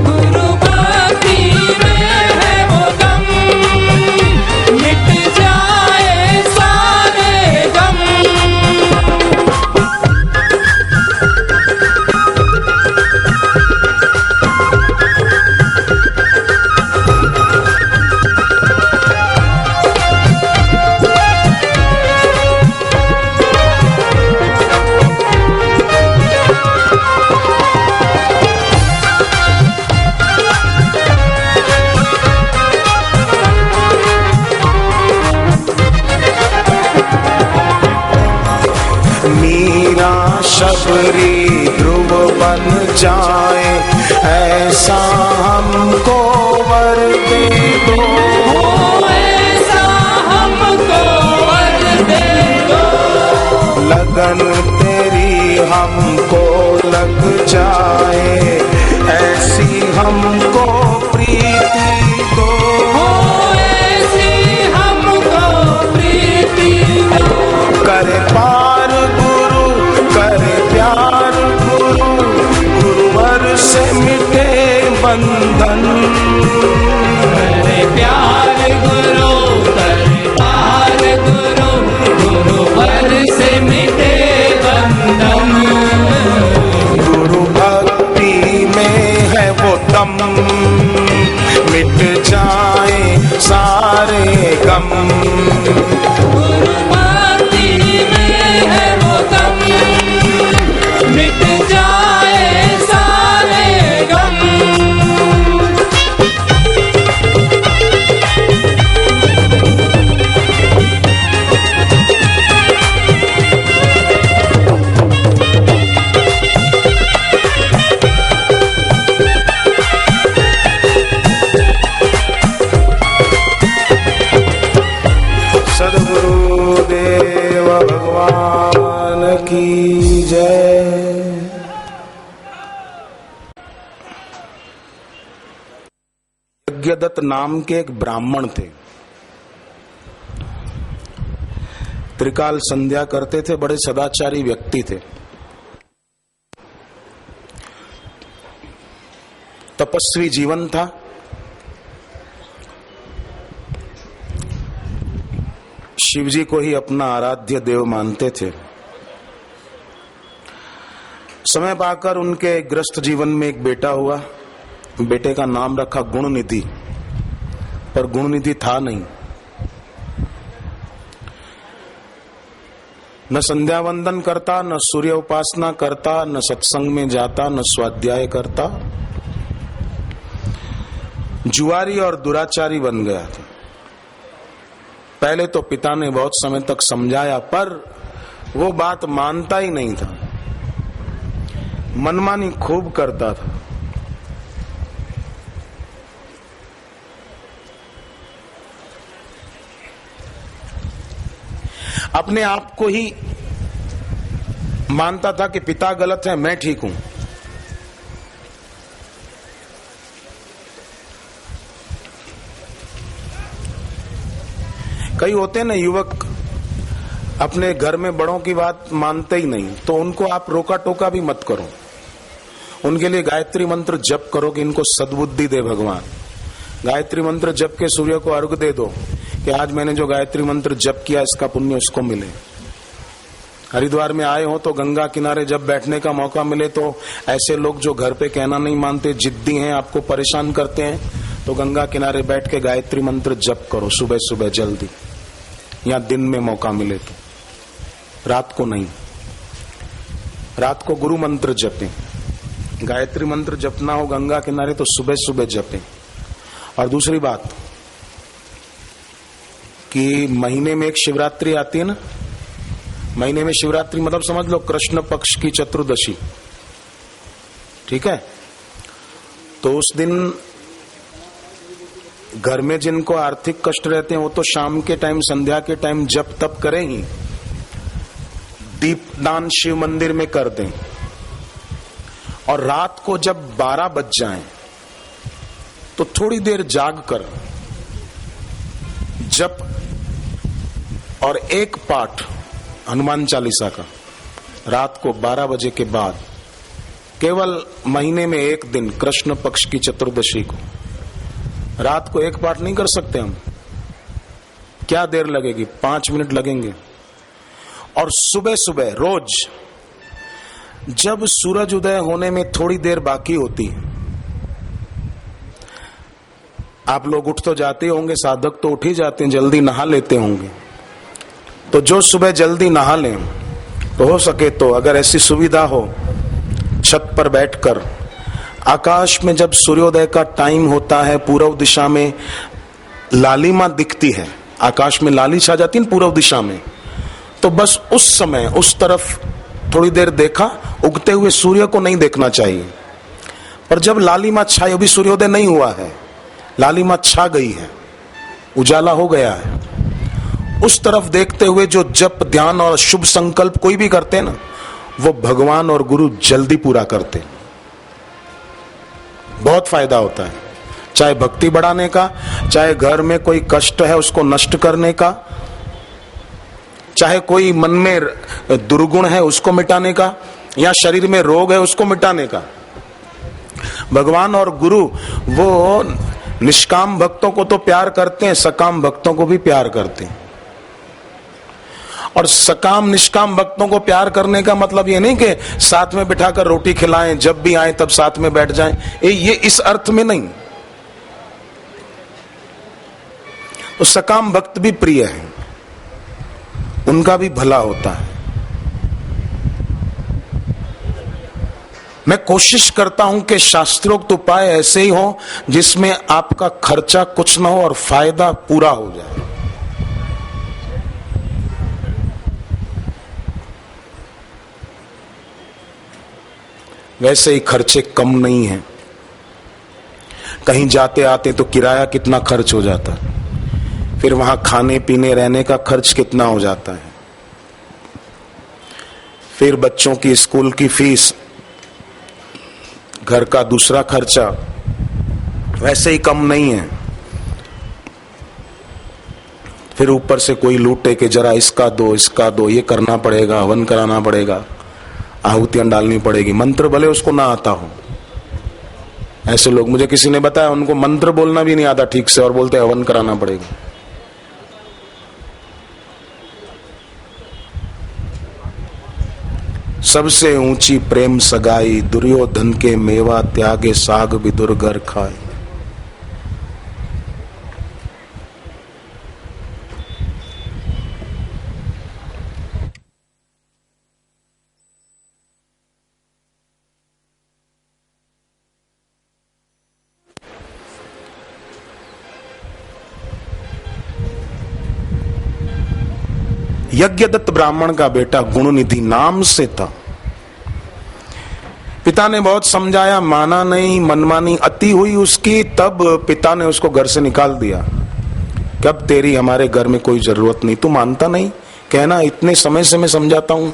गुरु भक्ति में है वो दम, मिट जाए सारे गम। मीरा शबरी ध्रुव बन जाए, ऐसा हमको वर दे दो। ओ ऐसा हमको वर दे दो। लगन तेरी हमको लग जाए, ऐसी हमको प्रीति दो। ओ ऐसी हमको प्रीति दो। करे पार गुरु करे प्यार गुरु, गुरुवर से मिटे बंधन। करे प्यार गुरु करे प्यार गुरु, गुरुवर से मिटे बंधन। गुरु भक्ति में है वो दम, मिट जाए सारे गम। गुरु भक्ति में है वो दम, मिट जाए सारे गम। सद्गुरु देव भगवान की जय। यज्ञदत्त नाम के एक ब्राह्मण थे, त्रिकाल संध्या करते थे, बड़े सदाचारी व्यक्ति थे, तपस्वी जीवन था। शिवजी को ही अपना आराध्य देव मानते थे। समय पाकर उनके ग्रस्त जीवन में एक बेटा हुआ। बेटे का नाम रखा गुणनिधि, पर गुणनिधि था नहीं। न संध्या वंदन करता, न सूर्य उपासना करता, न सत्संग में जाता, न स्वाध्याय करता। जुआरी और दुराचारी बन गया था। पहले तो पिता ने बहुत समय तक समझाया, पर वो बात मानता ही नहीं था, मनमानी खूब करता था। अपने आप को ही मानता था कि पिता गलत है, मैं ठीक हूं। कई होते ना युवक, अपने घर में बड़ों की बात मानते ही नहीं, तो उनको आप रोका टोका भी मत करो। उनके लिए गायत्री मंत्र जप करो कि इनको सद्बुद्धि दे भगवान। गायत्री मंत्र जप के सूर्य को अर्घ दे दो कि आज मैंने जो गायत्री मंत्र जप किया इसका पुण्य उसको मिले। हरिद्वार में आए हो तो गंगा किनारे जब बैठने का मौका मिले तो ऐसे लोग जो घर पे कहना नहीं मानते, जिद्दी हैं, आपको परेशान करते हैं, तो गंगा किनारे बैठ के गायत्री मंत्र जप करो सुबह सुबह जल्दी, या दिन में मौका मिले तो, रात को नहीं। रात को गुरु मंत्र जपें, गायत्री मंत्र जपना हो गंगा किनारे तो सुबह सुबह जपें। और दूसरी बात कि महीने में एक शिवरात्रि आती है ना, महीने में शिवरात्रि मतलब समझ लो कृष्ण पक्ष की चतुर्दशी, ठीक है। तो उस दिन घर में जिनको आर्थिक कष्ट रहते हैं वो तो शाम के टाइम, संध्या के टाइम जप तप करें ही। दीपदान शिव मंदिर में कर दें और रात को जब 12 बज जाएं तो थोड़ी देर जाग कर जप और एक पाठ हनुमान चालीसा का रात को 12 बजे के बाद, केवल महीने में एक दिन कृष्ण पक्ष की चतुर्दशी को रात को एक पाठ नहीं कर सकते हम? क्या देर लगेगी? 5 मिनट लगेंगे। और सुबह सुबह रोज जब सूरज उदय होने में थोड़ी देर बाकी होती है, आप लोग उठ तो जाते होंगे, साधक तो उठ ही जाते हैं, जल्दी नहा लेते होंगे, तो जो सुबह जल्दी नहा लें तो हो सके तो अगर ऐसी सुविधा हो, छत पर बैठकर आकाश में जब सूर्योदय का टाइम होता है, पूर्व दिशा में लालिमा दिखती है, आकाश में लाली छा जाती है पूर्व दिशा में, तो बस उस समय उस तरफ थोड़ी देर देखा। उगते हुए सूर्य को नहीं देखना चाहिए, पर जब लालिमा छाई, अभी सूर्योदय नहीं हुआ है, लालिमा छा गई है, उजाला हो गया है, उस तरफ देखते हुए जो जप ध्यान और शुभ संकल्प कोई भी करते ना, वो भगवान और गुरु जल्दी पूरा करते। बहुत फायदा होता है, चाहे भक्ति बढ़ाने का, चाहे घर में कोई कष्ट है उसको नष्ट करने का, चाहे कोई मन में दुर्गुण है उसको मिटाने का, या शरीर में रोग है उसको मिटाने का। भगवान और गुरु वो निष्काम भक्तों को तो प्यार करते हैं, सकाम भक्तों को भी प्यार करते हैं। और सकाम निष्काम भक्तों को प्यार करने का मतलब ये नहीं कि साथ में बिठाकर रोटी खिलाएं, जब भी आए तब साथ में बैठ जाएं, ये इस अर्थ में नहीं। तो सकाम भक्त भी प्रिय है, उनका भी भला होता है। मैं कोशिश करता हूं कि शास्त्रोक्त उपाय ऐसे ही हो जिसमें आपका खर्चा कुछ ना हो और फायदा पूरा हो जाए। वैसे ही खर्चे कम नहीं हैं, कहीं जाते आते तो किराया कितना खर्च हो जाता है, फिर वहां खाने पीने रहने का खर्च कितना हो जाता है, फिर बच्चों की स्कूल की फीस, घर का दूसरा खर्चा, वैसे ही कम नहीं है। फिर ऊपर से कोई लूटे कि जरा इसका दो, ये करना पड़ेगा, हवन कराना पड़ेगा, आहुतियां डालनी पड़ेगी, मंत्र भले उसको ना आता हो। ऐसे लोग मुझे किसी ने बताया उनको मंत्र बोलना भी नहीं आता ठीक से और बोलते हवन कराना पड़ेगा। सबसे ऊंची प्रेम सगाई, दुर्योधन के मेवा त्यागे, साग विदुर घर खाए। यज्ञदत्त ब्राह्मण का बेटा गुणनिधि नाम से था। पिता ने बहुत समझाया, माना नहीं, मनमानी अति हुई उसकी, तब पिता ने उसको घर से निकाल दिया। कब तेरी हमारे घर में कोई जरूरत नहीं, तू मानता नहीं, कहना इतने समय से मैं समझाता हूं,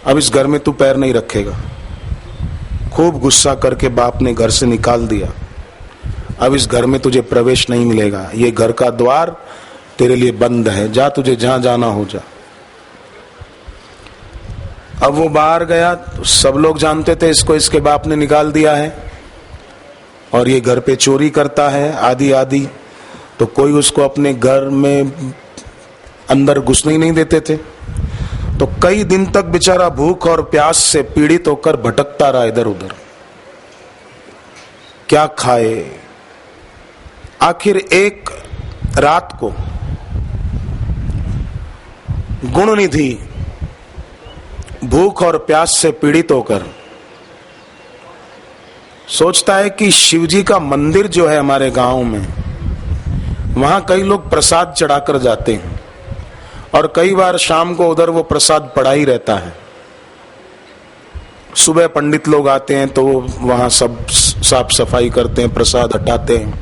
अब इस घर में तू पैर नहीं रखेगा। खूब गुस्सा करके बाप ने घर से निकाल दिया। अब इस घर में तुझे प्रवेश नहीं मिलेगा, ये घर का द्वार तेरे लिए बंद है, जा तुझे जहां जाना हो जा। अब वो बाहर गया तो सब लोग जानते थे इसको इसके बाप ने निकाल दिया है और ये घर पे चोरी करता है आदि आदि, तो कोई उसको अपने घर में अंदर घुसने ही नहीं देते थे। तो कई दिन तक बेचारा भूख और प्यास से पीड़ित होकर भटकता रहा इधर उधर, क्या खाए। आखिर एक रात को गुणनिधि भूख और प्यास से पीड़ित होकर सोचता है कि शिवजी का मंदिर जो है हमारे गांव में, वहां कई लोग प्रसाद चढ़ाकर जाते हैं और कई बार शाम को उधर वो प्रसाद पड़ा ही रहता है। सुबह पंडित लोग आते हैं तो वहां सब साफ सफाई करते हैं, प्रसाद हटाते हैं।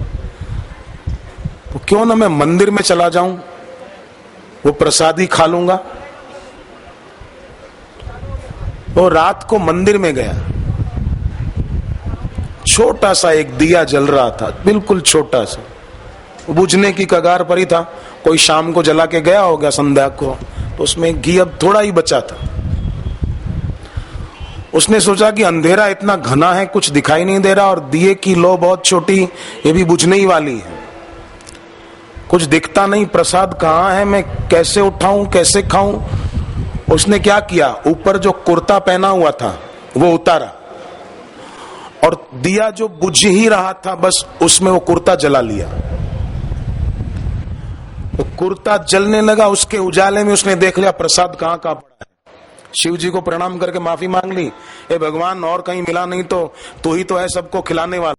तो क्यों ना मैं मंदिर में चला जाऊं, वो प्रसाद ही खा लूंगा। वो रात को मंदिर में गया, छोटा सा एक दिया जल रहा था, बिल्कुल छोटा सा, बुझने की कगार पर ही था। कोई शाम को जला के गया होगा संध्या को, तो उसमें घी अब थोड़ा ही बचा था। उसने सोचा कि अंधेरा इतना घना है, कुछ दिखाई नहीं दे रहा, और दिए की लो बहुत छोटी, ये भी बुझने ही वाली है, कुछ दिखता नहीं, प्रसाद कहाँ है, मैं कैसे उठाऊं, कैसे खाऊं। उसने क्या किया, ऊपर जो कुर्ता पहना हुआ था वो उतारा, और दिया जो बुझ ही रहा था बस उसमें वो कुर्ता जला लिया। तो कुर्ता जलने लगा, उसके उजाले में उसने देख लिया प्रसाद कहाँ कहाँ पड़ा है। शिव जी को प्रणाम करके माफी मांग ली, ए भगवान और कहीं मिला नहीं तो तू ही तो है सबको खिलाने वाला।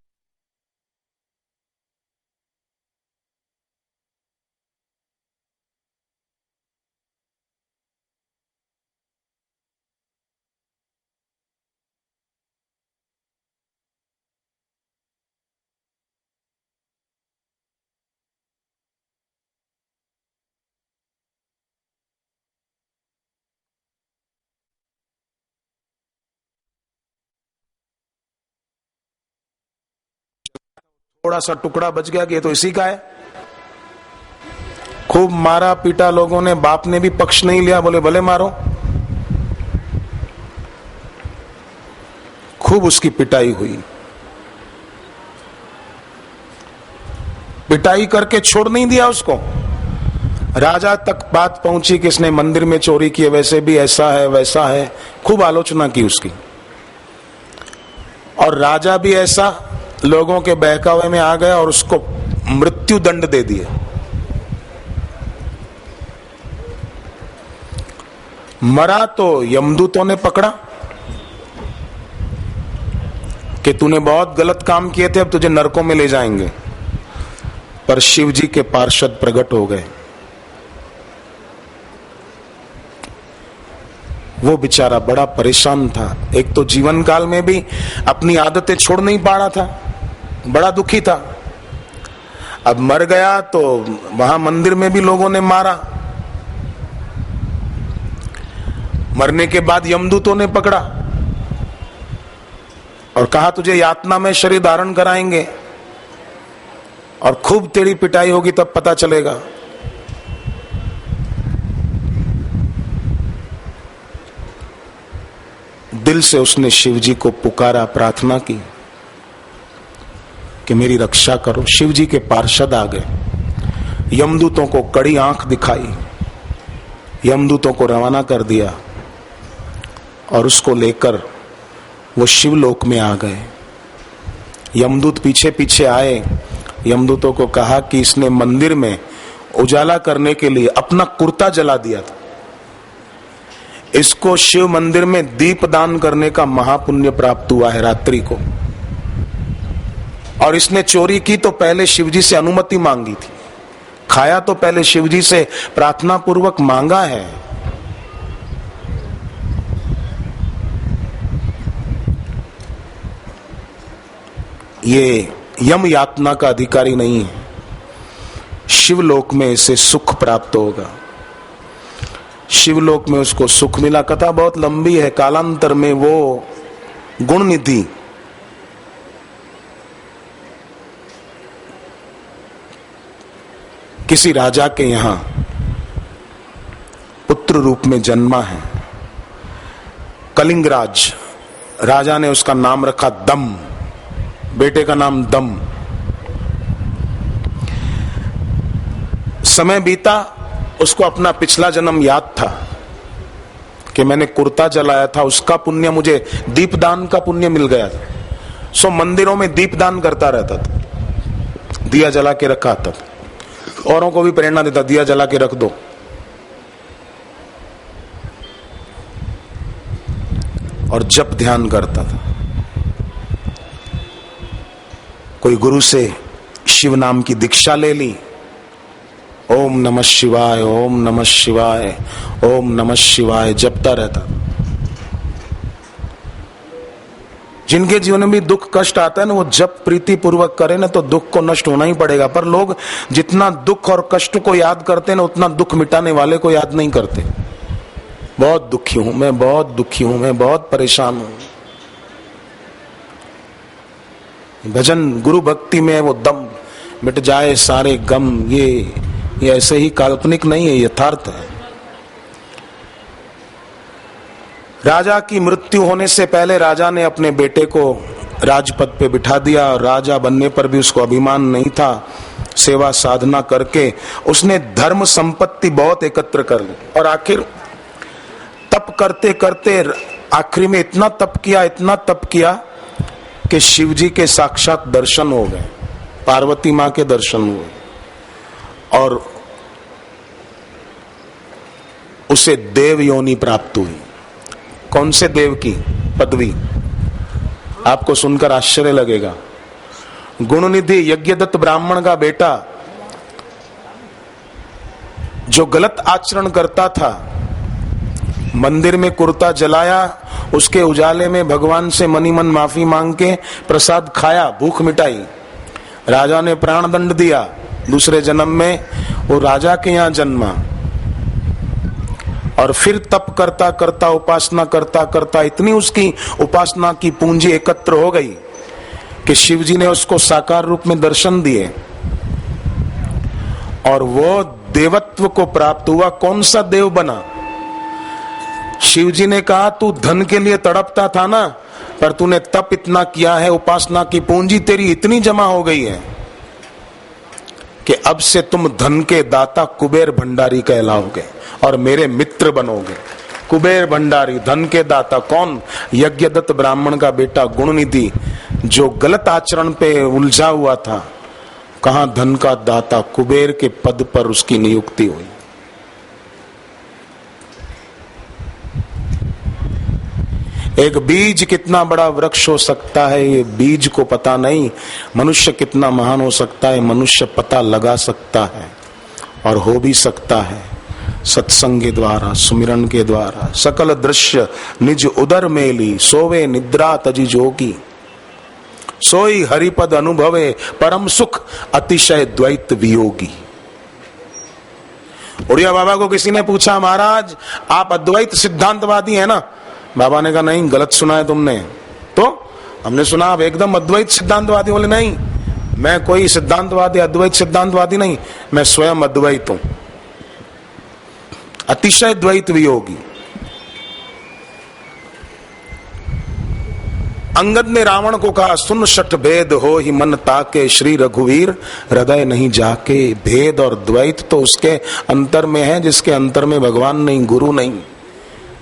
थोड़ा सा टुकड़ा बच गया कि ये तो इसी का है। खूब मारा पीटा लोगों ने, बाप ने भी पक्ष नहीं लिया, बोले भले मारो। खूब उसकी पिटाई हुई, पिटाई करके छोड़ नहीं दिया उसको। राजा तक बात पहुंची कि इसने मंदिर में चोरी की है, वैसे भी ऐसा है वैसा है, खूब आलोचना की उसकी। और राजा भी ऐसा लोगों के बहकावे में आ गया और उसको मृत्यु दंड दे दिया। मरा तो यमदूतों ने पकड़ा कि तूने बहुत गलत काम किए थे, अब तुझे नरकों में ले जाएंगे। पर शिव जी के पार्षद प्रकट हो गए। वो बेचारा बड़ा परेशान था, एक तो जीवन काल में भी अपनी आदतें छोड़ नहीं पा रहा था, बड़ा दुखी था। अब मर गया तो वहां मंदिर में भी लोगों ने मारा। मरने के बाद यमदूतों ने पकड़ा और कहा तुझे यातना में शरीर धारण कराएंगे और खूब तेरी पिटाई होगी तब पता चलेगा। दिल से उसने शिव जी को पुकारा, प्रार्थना की कि मेरी रक्षा करो। शिव जी के पार्षद आ गए, यमदूतों को कड़ी आंख दिखाई, यमदूतों को रवाना कर दिया और उसको लेकर वो शिवलोक में आ गए। यमदूत पीछे पीछे आए, यमदूतों को कहा कि इसने मंदिर में उजाला करने के लिए अपना कुर्ता जला दिया था, इसको शिव मंदिर में दीप दान करने का महापुण्य प्राप्त हुआ है रात्रि को। और इसने चोरी की तो पहले शिवजी से अनुमति मांगी थी, खाया तो पहले शिवजी से प्रार्थना पूर्वक मांगा है। ये यम यातना का अधिकारी नहीं है, शिवलोक में इसे सुख प्राप्त होगा। शिवलोक में उसको सुख मिला। कथा बहुत लंबी है, कालांतर में वो गुण निधि किसी राजा के यहां पुत्र रूप में जन्मा है। कलिंगराज राजा ने उसका नाम रखा दम, बेटे का नाम दम। समय बीता, उसको अपना पिछला जन्म याद था कि मैंने कुर्ता जलाया था, उसका पुण्य मुझे दीपदान का पुण्य मिल गया था। सो मंदिरों में दीपदान करता रहता था, दिया जला के रखा था, औरों को भी प्रेरणा देता दिया जला के रख दो। और जप ध्यान करता था। कोई गुरु से शिव नाम की दीक्षा ले ली, ओम नमः शिवाय, ओम नमः शिवाय, ओम नमः शिवाय जपता रहता। जिनके जीवन में भी दुख कष्ट आता है ना, वो जप प्रीति पूर्वक करे ना तो दुख को नष्ट होना ही पड़ेगा। पर लोग जितना दुख और कष्ट को याद करते हैं ना, उतना दुख मिटाने वाले को याद नहीं करते। बहुत दुखी हूं, मैं बहुत दुखी हूं, मैं बहुत परेशान हूं। भजन गुरु भक्ति में वो दम, मिट जाए सारे गम, ये ऐसे ही काल्पनिक नहीं है, यथार्थ है। राजा की मृत्यु होने से पहले राजा ने अपने बेटे को राजपद पे बिठा दिया और राजा बनने पर भी उसको अभिमान नहीं था। सेवा साधना करके उसने धर्म संपत्ति बहुत एकत्र कर ली और आखिर तप करते करते आखिरी में इतना तप किया कि शिव जी के साक्षात दर्शन हो गए, पार्वती मां के दर्शन हुए और उसे देव योनि प्राप्त हुई। कौन से देव की पदवी? आपको सुनकर आश्चर्य लगेगा। गुणनिधि यज्ञदत्त ब्राह्मण का बेटा जो गलत आचरण करता था, मंदिर में कुर्ता जलाया, उसके उजाले में भगवान से मनी मन माफी मांग के प्रसाद खाया, भूख मिटाई। राजा ने प्राण दंड दिया, दूसरे जन्म में वो राजा के यहाँ जन्मा और फिर तप करता करता उपासना करता करता इतनी उसकी उपासना की पूंजी एकत्र हो गई कि शिव जी ने उसको साकार रूप में दर्शन दिए और वो देवत्व को प्राप्त हुआ। कौन सा देव बना? शिव जी ने कहा तू धन के लिए तड़पता था ना, पर तूने तप इतना किया है, उपासना की पूंजी तेरी इतनी जमा हो गई है कि अब से तुम धन के दाता कुबेर भंडारी कहलाओगे और मेरे मित्र बनोगे। कुबेर भंडारी, धन के दाता कौन? यज्ञदत्त ब्राह्मण का बेटा गुणनिधि, जो गलत आचरण पे उलझा हुआ था। कहां धन का दाता, कुबेर के पद पर उसकी नियुक्ति हुई। एक बीज कितना बड़ा वृक्ष हो सकता है, ये बीज को पता नहीं। मनुष्य कितना महान हो सकता है, मनुष्य पता लगा सकता है और हो भी सकता है सत्संग के द्वारा, सुमिरन के द्वारा। सकल दृश्य निज उदर मेली, सोवे निद्रा तजी जोगी, सोई हरिपद अनुभवे परम सुख अतिशय द्वैत वियोगी। उड़िया बाबा को किसी ने पूछा, महाराज आप अद्वैत सिद्धांतवादी है ना? बाबा ने कहा नहीं, गलत सुना है तुमने। तो हमने सुना आप एकदम अद्वैत सिद्धांतवादी। बोले नहीं, मैं कोई सिद्धांतवादी, अद्वैत सिद्धांतवादी नहीं, मैं स्वयं अद्वैत हूं, अतिशय द्वैत वियोगी। अंगद ने रावण को कहा, सुन शठ भेद हो ही मन ताके, श्री रघुवीर हृदय नहीं जाके। भेद और द्वैत तो उसके अंतर में है जिसके अंतर में भगवान नहीं, गुरु नहीं।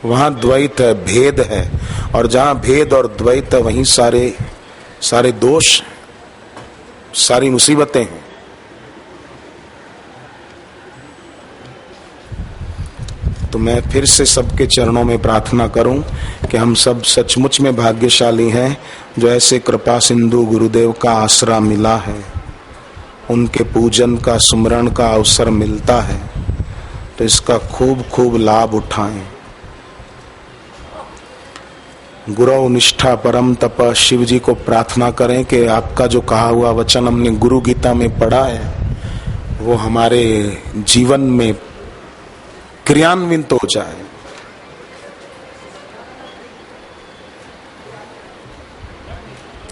वहां द्वैत है, भेद है, और जहां भेद और द्वैत है वहीं सारे दोष, सारी मुसीबतें हैं। तो मैं फिर से सबके चरणों में प्रार्थना करूं कि हम सब सचमुच में भाग्यशाली हैं जो ऐसे कृपा सिंधु गुरुदेव का आसरा मिला है, उनके पूजन का, सुमरण का अवसर मिलता है, तो इसका खूब खूब लाभ उठाएं। गुरु निष्ठा परम तप, शिव जी को प्रार्थना करें कि आपका जो कहा हुआ वचन हमने गुरु गीता में पढ़ा है वो हमारे जीवन में क्रियान्वित हो जाए।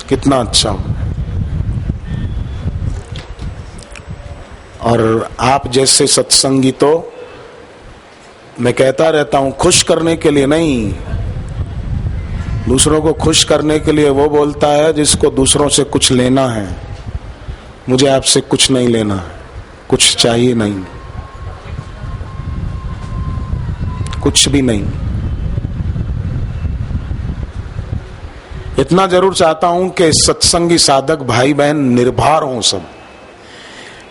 कितना अच्छा हो। और आप जैसे सत्संगी तो मैं कहता रहता हूं, खुश करने के लिए नहीं, दूसरों को खुश करने के लिए वो बोलता है जिसको दूसरों से कुछ लेना है। मुझे आपसे कुछ नहीं लेना है, कुछ चाहिए नहीं, कुछ भी नहीं। इतना जरूर चाहता हूं कि सत्संगी साधक भाई बहन निर्भर हों सब।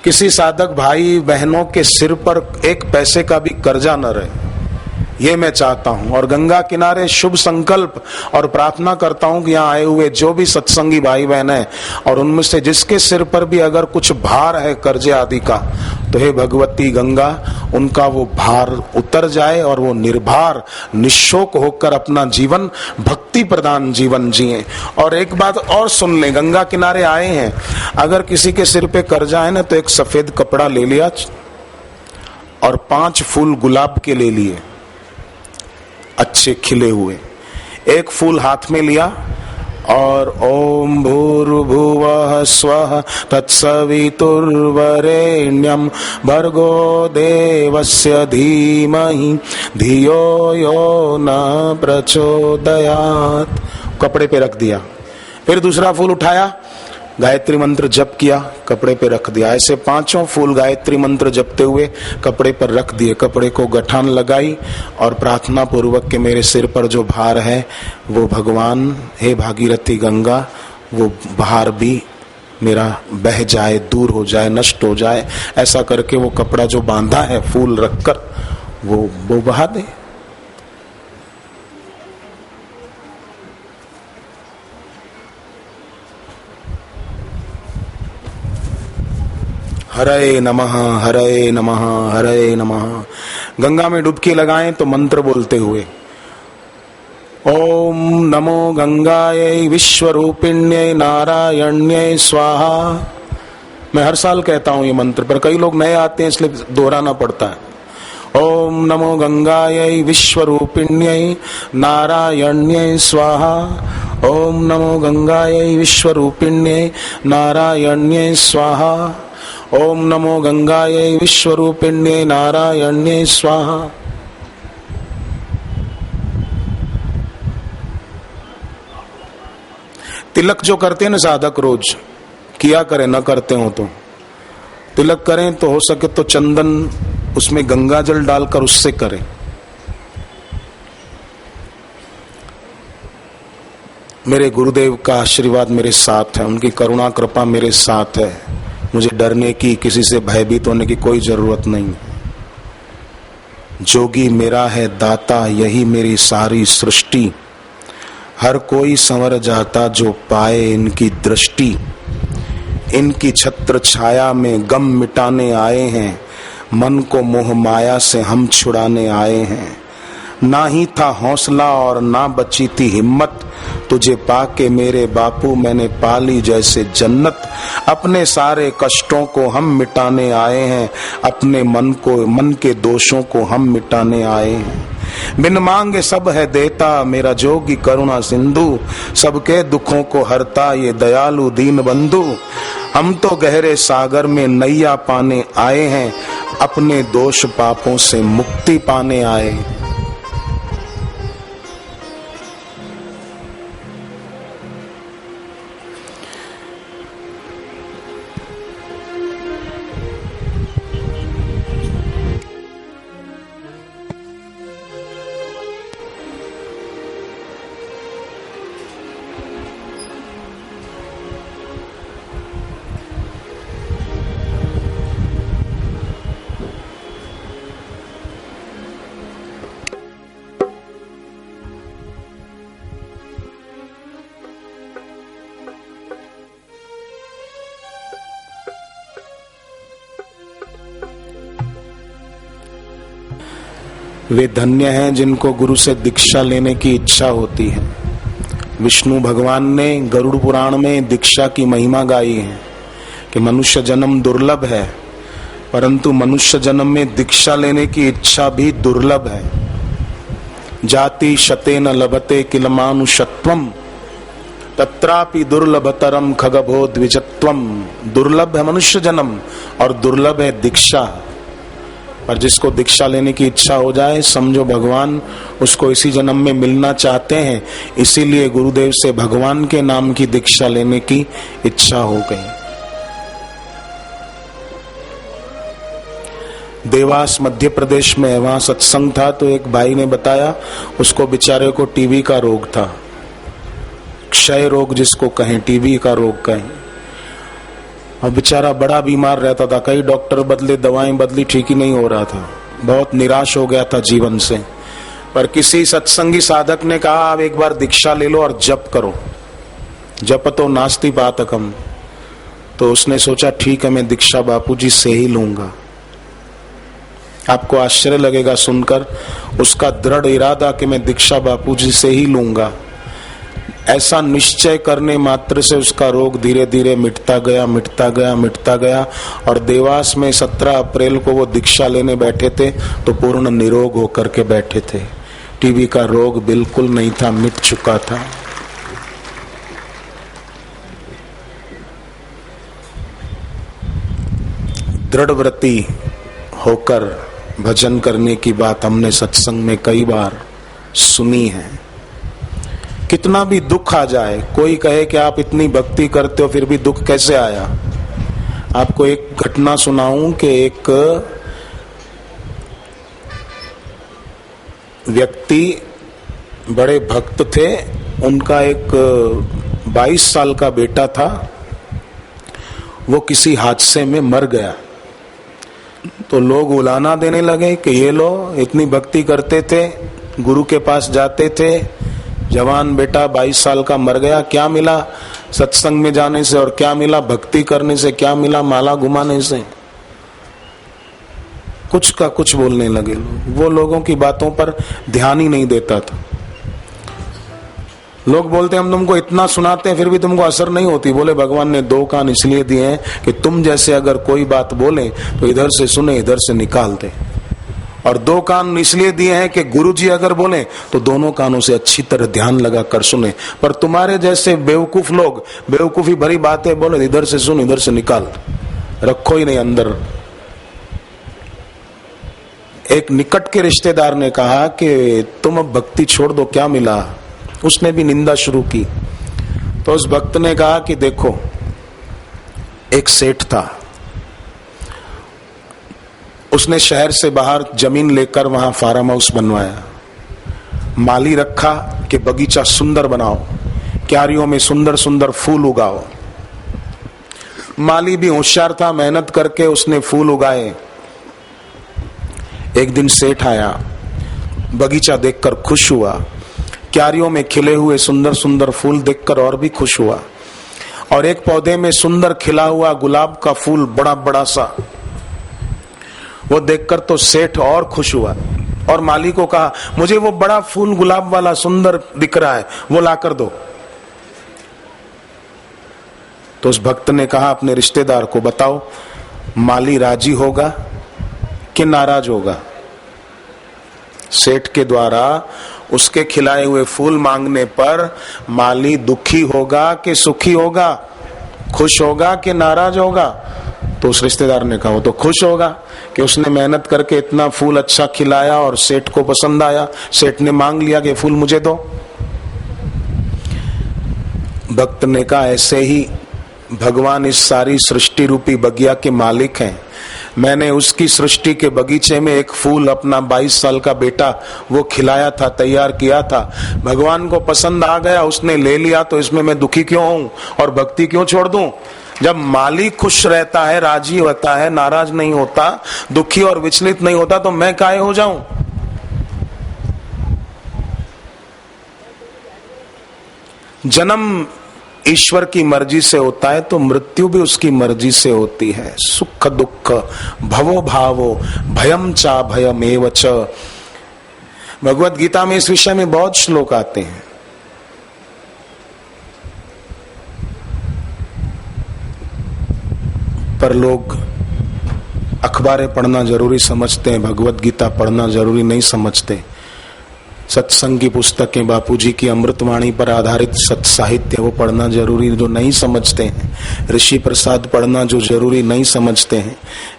किसी साधक भाई बहनों के सिर पर एक पैसे का भी कर्जा न रहे, ये मैं चाहता हूं। और गंगा किनारे शुभ संकल्प और प्रार्थना करता हूं कि यहाँ आए हुए जो भी सत्संगी भाई बहन है और उनमें से जिसके सिर पर भी अगर कुछ भार है कर्जे आदि का, तो हे भगवती गंगा, उनका वो भार उतर जाए और वो निर्भर निशोक होकर अपना जीवन भक्ति प्रदान जीवन जिए। और एक बात और सुन लें, गंगा किनारे आए हैं, अगर किसी के सिर पे कर्जा है ना, तो एक सफेद कपड़ा ले लिया और 5 फूल गुलाब के ले लिए, अच्छे खिले हुए। एक फूल हाथ में लिया और ओम भूर्भुवः स्वः तत्सवितुर्वरेण्यं भर्गो देवस्य धीमहि धियो यो न प्रचोदयात् कपड़े पे रख दिया। फिर दूसरा फूल उठाया, गायत्री मंत्र जप किया, कपड़े पे रख दिया। ऐसे 5 फूल गायत्री मंत्र जपते हुए कपड़े पर रख दिए। कपड़े को गठान लगाई और प्रार्थना पूर्वक के मेरे सिर पर जो भार है वो भगवान, हे भागीरथी गंगा, वो भार भी मेरा बह जाए, दूर हो जाए, नष्ट हो जाए। ऐसा करके वो कपड़ा जो बांधा है फूल रखकर वो बहा दे। हरे नमः, हरे नमः, हरे नमः। गंगा में डुबकी लगाएं तो मंत्र बोलते हुए ओम नमो गंगायै विश्वरूपिण्यै नारायण्यै स्वाहा। मैं हर साल कहता हूं ये मंत्र, पर कई लोग नए आते हैं इसलिए दोहराना पड़ता है। ओम नमो गंगायै विश्वरूपिण्यै नारायण्यै स्वाहा। ओम नमो गंगायै विश्वरूपिण्यै नारायण्यै स्वाहा। ओम नमो गंगायै विश्वरूपिण्यै नारायण्यै स्वाहा। तिलक जो करते हैं ना साधक, रोज किया करें, न करते हो तो तिलक करें तो हो सके तो चंदन उसमें गंगा जल डालकर उससे करें। मेरे गुरुदेव का आशीर्वाद मेरे साथ है, उनकी करुणा कृपा मेरे साथ है। मुझे डरने की, किसी से भयभीत होने की कोई जरूरत नहीं। जोगी मेरा है दाता, यही मेरी सारी सृष्टि। हर कोई संवर जाता जो पाए इनकी दृष्टि। इनकी छत्र छाया में गम मिटाने आए हैं, मन को मोह माया से हम छुड़ाने आए हैं। ना ही था हौसला और ना बची थी हिम्मत, तुझे पाके मेरे बापू मैंने पाली जैसे जन्नत। अपने सारे कष्टों को हम मिटाने आए हैं, अपने मन के दोषों को हम मिटाने आए हैं। बिन मांगे सब है देता मेरा जोगी करुणा सिंधु, सबके दुखों को हरता ये दयालु दीन बंधु। हम तो गहरे सागर में नैया पाने आए हैं, अपने दोष पापों से मुक्ति पाने आए। वे धन्य हैं जिनको गुरु से दीक्षा लेने की इच्छा होती है। विष्णु भगवान ने गरुड़ पुराण में दीक्षा की महिमा गाई है कि मनुष्य जन्म दुर्लभ है, परंतु मनुष्य जन्म में दीक्षा लेने की इच्छा भी दुर्लभ है। जाति शतेन लभते किल मानुषत्वम तत्रापि दुर्लभतरम खगभो द्विजत्वम। दुर्लभ है मनुष्य जन्म और दुर्लभ है दीक्षा। पर जिसको दीक्षा लेने की इच्छा हो जाए, समझो भगवान उसको इसी जन्म में मिलना चाहते हैं, इसीलिए गुरुदेव से भगवान के नाम की दीक्षा लेने की इच्छा हो गई। देवास मध्य प्रदेश में वहां सत्संग था, तो एक भाई ने बताया उसको बेचारे को टीबी का रोग था, क्षय रोग जिसको कहें, टीबी का रोग कहें। और बेचारा बड़ा बीमार रहता था, कई डॉक्टर बदले, दवाएं बदली, ठीक ही नहीं हो रहा था। बहुत निराश हो गया था जीवन से। पर किसी सत्संगी साधक ने कहा आप एक बार दीक्षा ले लो और जप करो, जप तो नास्ति पातकम। तो उसने सोचा ठीक है मैं दीक्षा बापूजी से ही लूंगा। आपको आश्चर्य लगेगा सुनकर, उसका दृढ़ इरादा कि मैं दीक्षा बापूजी से ही लूंगा, ऐसा निश्चय करने मात्र से उसका रोग धीरे धीरे मिटता गया, मिटता गया, मिटता गया। और देवास में 17 अप्रैल को वो दीक्षा लेने बैठे थे तो पूर्ण निरोग होकर के बैठे थे। टीबी का रोग बिल्कुल नहीं था, मिट चुका था। दृढ़व्रती होकर भजन करने की बात हमने सत्संग में कई बार सुनी है। कितना भी दुख आ जाए, कोई कहे कि आप इतनी भक्ति करते हो फिर भी दुख कैसे आया। आपको एक घटना सुनाऊं कि एक व्यक्ति बड़े भक्त थे, उनका एक 22 साल का बेटा था, वो किसी हादसे में मर गया। तो लोग उलाना देने लगे कि ये लो, इतनी भक्ति करते थे, गुरु के पास जाते थे, जवान बेटा 22 साल का मर गया, क्या मिला सत्संग में जाने से और क्या मिला भक्ति करने से, क्या मिला माला घुमाने से। कुछ का कुछ बोलने लगे लोग। वो लोगों की बातों पर ध्यान ही नहीं देता था। लोग बोलते हम तुमको इतना सुनाते हैं फिर भी तुमको असर नहीं होती। बोले भगवान ने 2 कान इसलिए दिए हैं कि तुम जैसे अगर कोई बात बोले तो इधर से सुने इधर से निकाल दे, और 2 कान इसलिए दिए हैं कि गुरुजी अगर बोले तो दोनों कानों से अच्छी तरह ध्यान लगा कर सुने। पर तुम्हारे जैसे बेवकूफ लोग बेवकूफी भरी बातें बोले, इधर से सुन इधर से निकाल, रखो ही नहीं अंदर। एक निकट के रिश्तेदार ने कहा कि तुम अब भक्ति छोड़ दो, क्या मिला। उसने भी निंदा शुरू की। तो उस भक्त ने कहा कि देखो, एक सेठ था, उसने शहर से बाहर जमीन लेकर वहां फार्म हाउस बनवाया, माली रखा कि बगीचा सुंदर बनाओ, क्यारियों में सुंदर सुंदर फूल उगाओ। माली भी होशियार था, मेहनत करके उसने फूल उगाए। एक दिन सेठ आया, बगीचा देखकर खुश हुआ, क्यारियों में खिले हुए सुंदर सुंदर फूल देखकर और भी खुश हुआ, और एक पौधे में सुंदर खिला हुआ गुलाब का फूल बड़ा बड़ा सा, वो देखकर तो सेठ और खुश हुआ और माली को कहा मुझे वो बड़ा फूल गुलाब वाला सुंदर दिख रहा है, वो ला कर दो। तो उस भक्त ने कहा अपने रिश्तेदार को, बताओ माली राजी होगा कि नाराज होगा। सेठ के द्वारा उसके खिलाए हुए फूल मांगने पर माली दुखी होगा कि सुखी होगा, खुश होगा कि नाराज होगा। तो उस रिश्तेदार ने कहा वो तो खुश होगा कि उसने मेहनत करके इतना फूल अच्छा खिलाया और सेठ को पसंद आया, सेठ ने मांग लिया कि फूल मुझे दो। भक्त ने कहा ऐसे ही भगवान इस सारी सृष्टि रूपी बगिया के मालिक हैं। मैंने उसकी सृष्टि के बगीचे में एक फूल अपना 22 साल का बेटा वो खिलाया था, तैयार किया था, भगवान को पसंद आ गया, उसने ले लिया, तो इसमें मैं दुखी क्यों हूं और भक्ति क्यों छोड़ दूं। जब मालिक खुश रहता है, राजी होता है, नाराज नहीं होता, दुखी और विचलित नहीं होता, तो मैं काहे हो जाऊं। जन्म ईश्वर की मर्जी से होता है तो मृत्यु भी उसकी मर्जी से होती है। सुख दुख भवो भावो भयम चा भयमेव च। भगवत गीता में इस विषय में बहुत श्लोक आते हैं। पर लोग अखबारें पढ़ना जरूरी समझते हैं, भगवत गीता पढ़ना जरूरी नहीं समझते। सत्संग की पुस्तकें, बापूजी की अमृतवाणी पर आधारित सत्य साहित्य वो पढ़ना जरूरी जो नहीं समझते हैं। ऋषि प्रसाद पढ़ना जो जरूरी नहीं समझते हैं।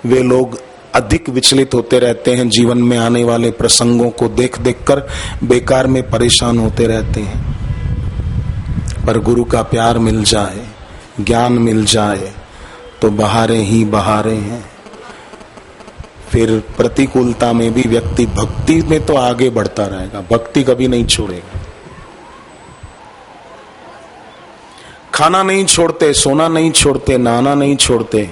वे लोग अधिक विचलित होते रहते हैं, जीवन में आने वाले प्रसंगों को देख देख कर बेकार में परेशान होते रहते हैं। पर गुरु का प्यार मिल जाए, ज्ञान मिल जाए तो बहारें ही बहारें हैं। फिर प्रतिकूलता में भी व्यक्ति भक्ति में तो आगे बढ़ता रहेगा, भक्ति कभी नहीं छोड़ेगा। खाना नहीं छोड़ते, सोना नहीं छोड़ते, नहाना नहीं छोड़ते,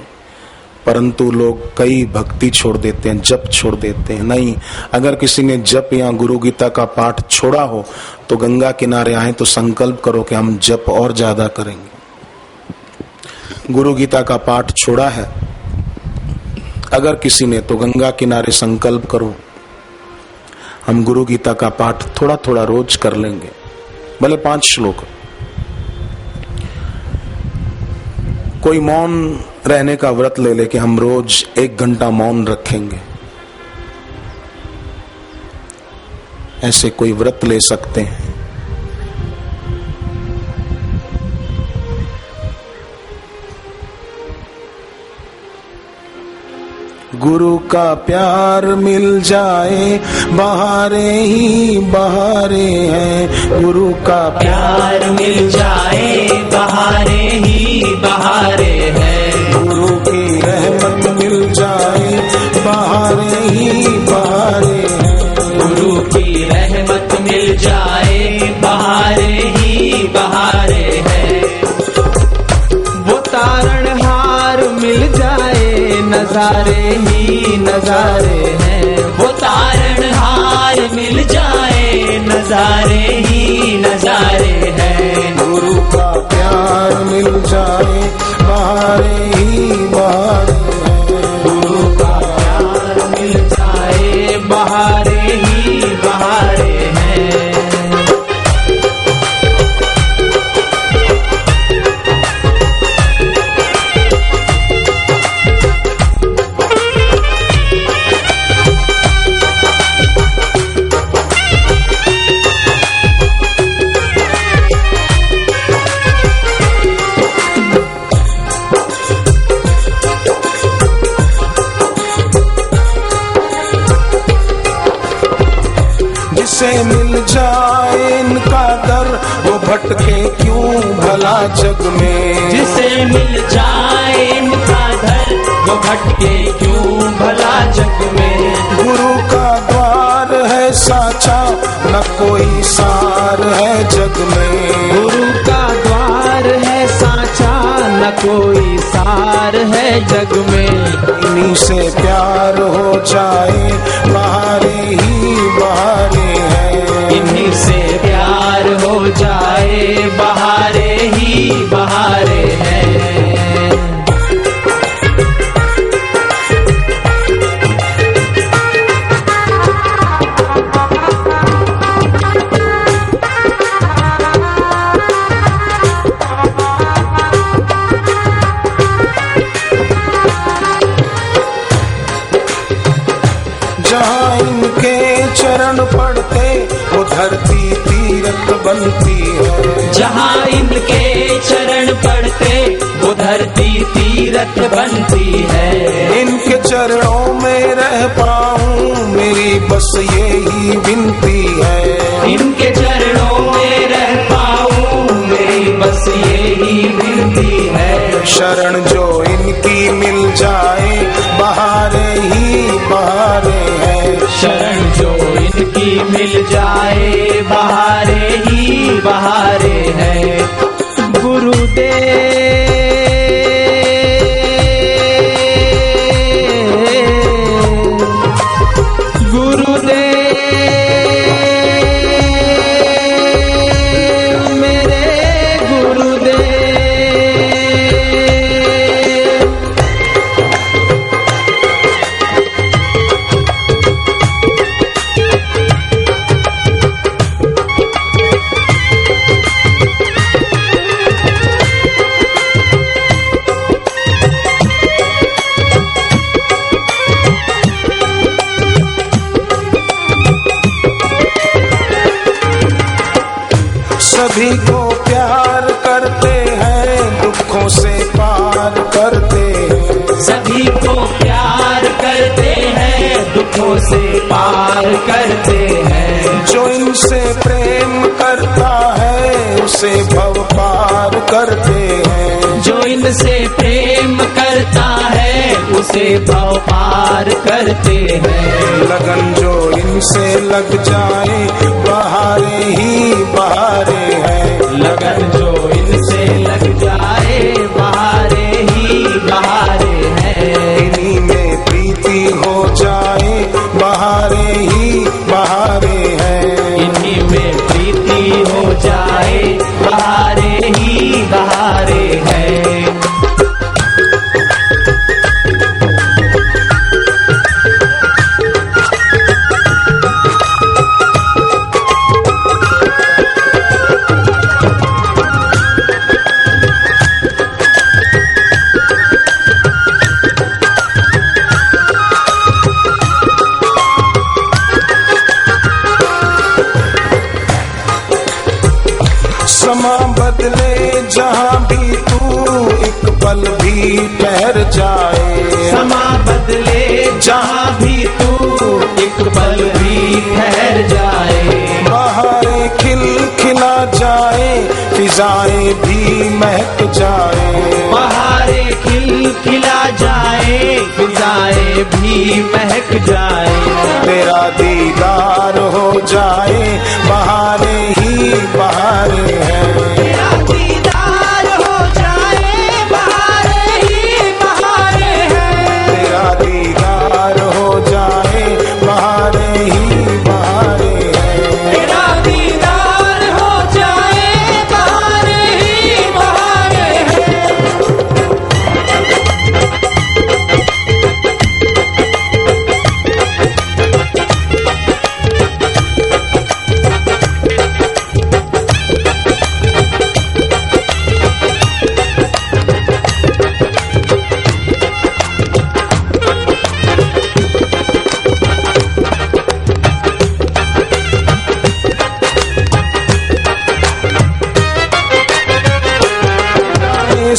परंतु लोग कई भक्ति छोड़ देते हैं, जप छोड़ देते हैं। नहीं, अगर किसी ने जप या गुरु गीता का पाठ छोड़ा हो तो गंगा किनारे आए तो संकल्प करो कि हम जप और ज्यादा करेंगे। गुरु गीता का पाठ छोड़ा है अगर किसी ने तो गंगा किनारे संकल्प करो हम गुरु गीता का पाठ थोड़ा थोड़ा रोज कर लेंगे, भले 5 श्लोक। कोई मौन रहने का व्रत ले ले कि हम रोज 1 घंटा मौन रखेंगे। ऐसे कोई व्रत ले सकते हैं। गुरु का प्यार मिल जाए बहारे ही बहारे हैं, गुरु का प्यार मिल जाए बहारे ही बहारे हैं, गुरु की रहमत मिल जाए बहारे ही बहारे हैं, गुरु की रहमत मिल जाए बहारे ही बहारे हैं। वो तारणहार मिल जाए नजारे ही नजारे हैं, वो तारणहार मिल जाए नजारे ही नजारे हैं, गुरु का प्यार मिल जाए बहारे ही बहारे हैं, गुरु का प्यार मिल जाए बहारे ही बहारे हैं। जिसे मिल जाए इनका दर वो भटके क्यों भला जग में, जिसे मिल जाए इनका दर वो भटके क्यों भला जग में, गुरु का द्वार है साचा न कोई सार है जग में, गुरु का द्वार है साचा न कोई सार है जग में, इन्हीं से प्यार हो जाए बहारे ही बहारे हैं, इन्हीं से प्यार हो जाए बहारे ही बहारे हैं। जहाँ इनके चरण पड़ते वो धरती तीरथ बनती है, जहाँ इनके चरण पड़ते वो धरती तीरथ बनती है, इनके चरणों में रह पाऊं मेरी बस यही विनती है, इनके चरणों में रह पाऊं मेरी बस यही विनती है, शरण जो इनकी मिल जाए बहारे ही बहारे हैं, शरण जो इनकी मिल जाए बहारे ही बहारे हैं। गुरुदेव मेरे गुरुदेव, सभी को प्यार करते हैं दुखों से पार करते हैं, सभी को प्यार करते हैं दुखों से पार करते हैं, जो इनसे प्रेम करता है उसे भव पार करते हैं, जो इनसे प्रेम करता है उसे भव पार करते हैं, लगन जो इनसे लग जाए बहारे ही बहारे हैं, लगन जो इनसे लग जाए बहारे ही बहारे हैं, इन्हीं में प्रीति हो जाए बहारे ही बहारे हैं, इन्हीं में प्रीति हो जाए बहारे ही बहारे हैं। समा बदले जहाँ भी तू एक पल भी ठहर जाए, समा बदले जहाँ भी तू एक पल भी ठहर जाए, बहारें खिल खिला जाए फिजाएं भी महक जाए, बहारें खिल खिला जाए फिजाएं भी महक जाए, तेरा दीदार हो जाए बहारें ही बहारें हैं, तेरा दीदार हो जाए बहारें ही बहारें हैं, तेरा दीदार हो जाए बहारें ही बहारें हैं, तेरा दीदार हो जाए बहारें ही बहारें हैं।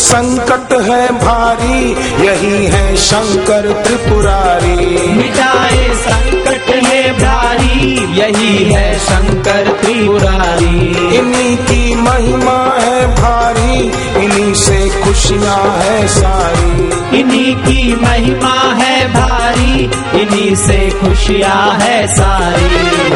संकट है भारी यही है शंकर त्रिपुरारी, मिटाए संकट है भारी यही है शंकर त्रिपुरारी, इन्हीं की महिमा है भारी इन्हीं से खुशियाँ है सारी, इन्हीं की महिमा है भारी इन्हीं से खुशियाँ है सारी,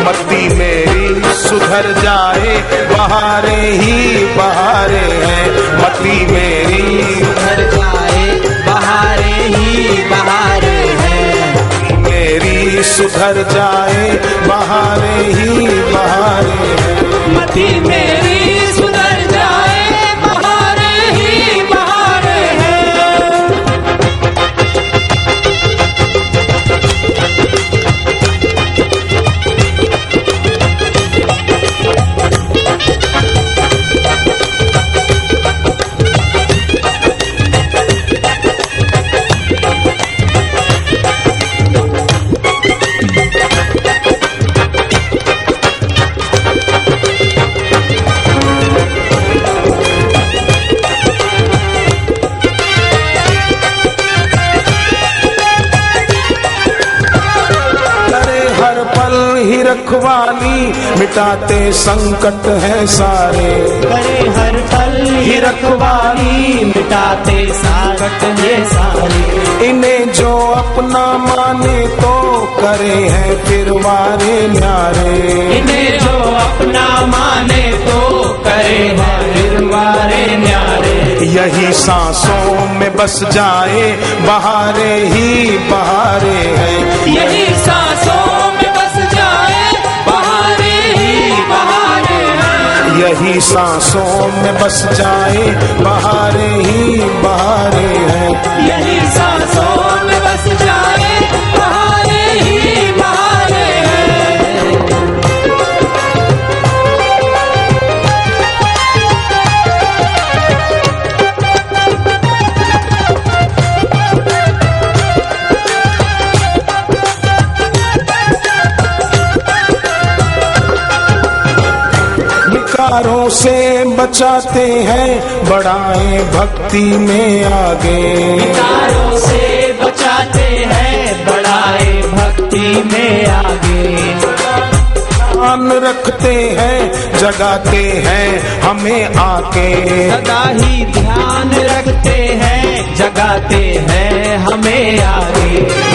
मती मेरी सुधर जाए बहारें ही बहारें हैं, मती मेरी सुधर जाए बहारें ही बहारें हैं, मेरी सुधर जाए बहारें ही बहारें हैं, मती मेरी सुधर जाए बहारें ही बहारें हैं। ही रखवाली मिटाते संकट है सारे, करे हर पल ही रखवाली मिटाते संकट ये सारे, इन्हें जो अपना माने तो करे हैं फिर वारे न्यारे, इन्हें जो अपना माने तो करे हैं फिर वारे न्यारे, यही सांसों में बस जाए बहारे ही बहारे हैं, यही सांसों में बस जाए बहारे ही बहारे हैं, यही सांसों में बस जाए बहारे ही बहारे हैं, यही सांसों में बस जाए बहारे ही बहारे हैं। विकारों से बचाते हैं बढ़ाए भक्ति में आगे, विकारों से बचाते हैं बढ़ाए भक्ति में आगे, ध्यान रखते हैं जगाते हैं हमें आके, सदा ही ध्यान रखते हैं जगाते हैं हमें आगे,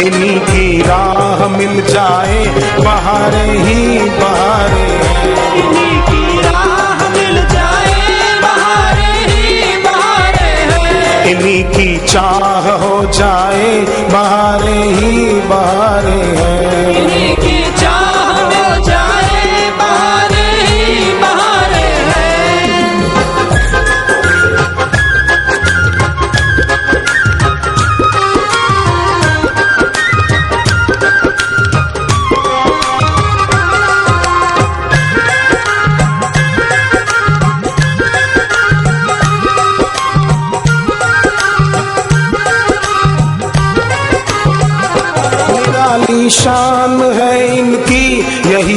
इन्हीं की राह मिल जाए बहारे ही बहारे हैं, इन्हीं की राह मिल जाए बहारे ही बहारे हैं, इन्हीं की चाह हो जाए बहारे ही बहारे हैं, इन्हीं की चाह हो जाए बहारे ही बहारे हैं। निराली शान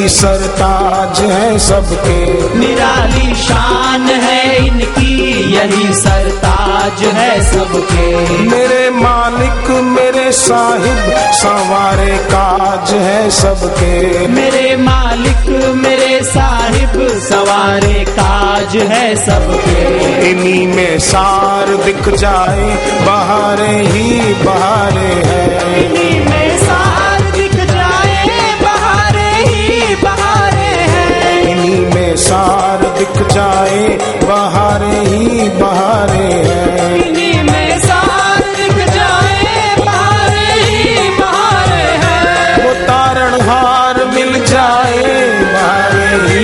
यही सरताज है सबके, निराली शान है इनकी, यही सरताज है सबके। मेरे मालिक मेरे साहिब संवारे काज है सबके, मेरे मालिक मेरे साहिब सवारे काज है सबके। इन्हीं में सार दिख जाए बहारे ही बहारे हैं, इन्हीं में सार दिख जाए बहारे ही बहारे हैं, इन्हीं में सार दिख जाए बहारे ही बहारे हैं, इन्हीं में सार दिख जाए बहारे ही बहारे हैं। वो तारणहार मिल जाए बहारे ही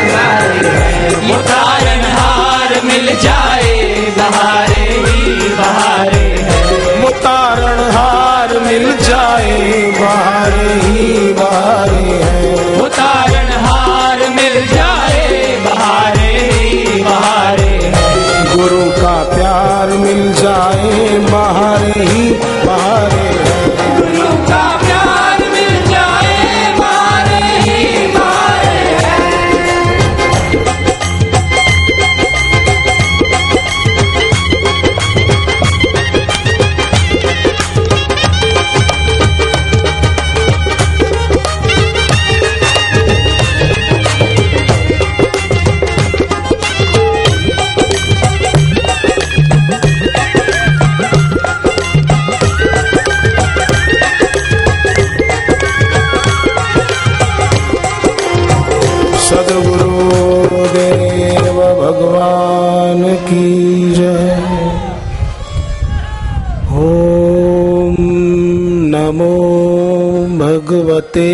बहारे हैं, वो तारणहार मिल जाए बहारे ही बहारे हैं, वो तारणहार मिल जाए बहारे ही बहारे हैं, वो तारणहार मिल जाए बहारे ही बहारे हैं। गुरु का प्यार मिल जाए बहारे ही बहारे हैं, गुरु का प्यार मिल जाए बहारे ही बहारे हैं। सद्गुरुदेव भगवान की जय। ओम नमो भगवते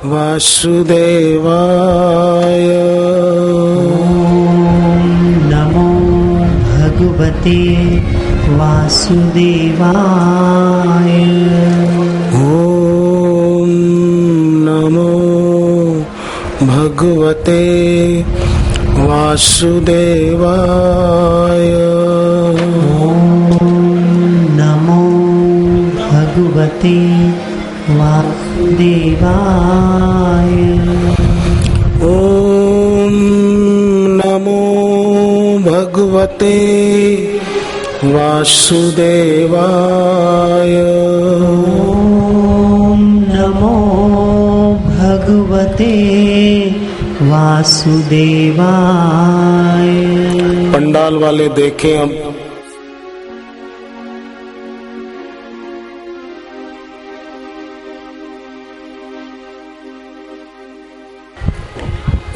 वासुदेवाय। नमो भगवते वासुदेवाय। ओम नमो भगवते वासुदेवाय। नमो भगवते वासुदेवाय। ओम नमो भगवते वासुदेवाय। ओम नमो भगवते वासुदेवाय। पंडाल वाले देखें अब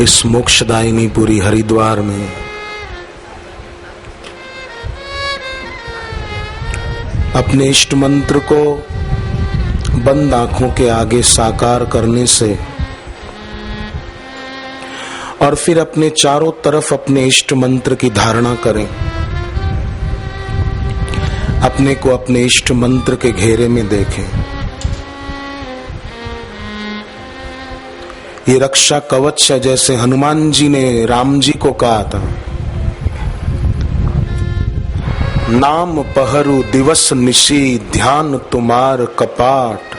इस मोक्षदायिनी पुरी हरिद्वार में अपने इष्ट मंत्र को बंद आंखों के आगे साकार करने से और फिर अपने चारों तरफ अपने इष्ट मंत्र की धारणा करें। अपने को अपने इष्ट मंत्र के घेरे में देखें। ये रक्षा कवच है, जैसे हनुमान जी ने राम जी को कहा था, नाम पहरू दिवस निशी ध्यान तुम्हार कपाट।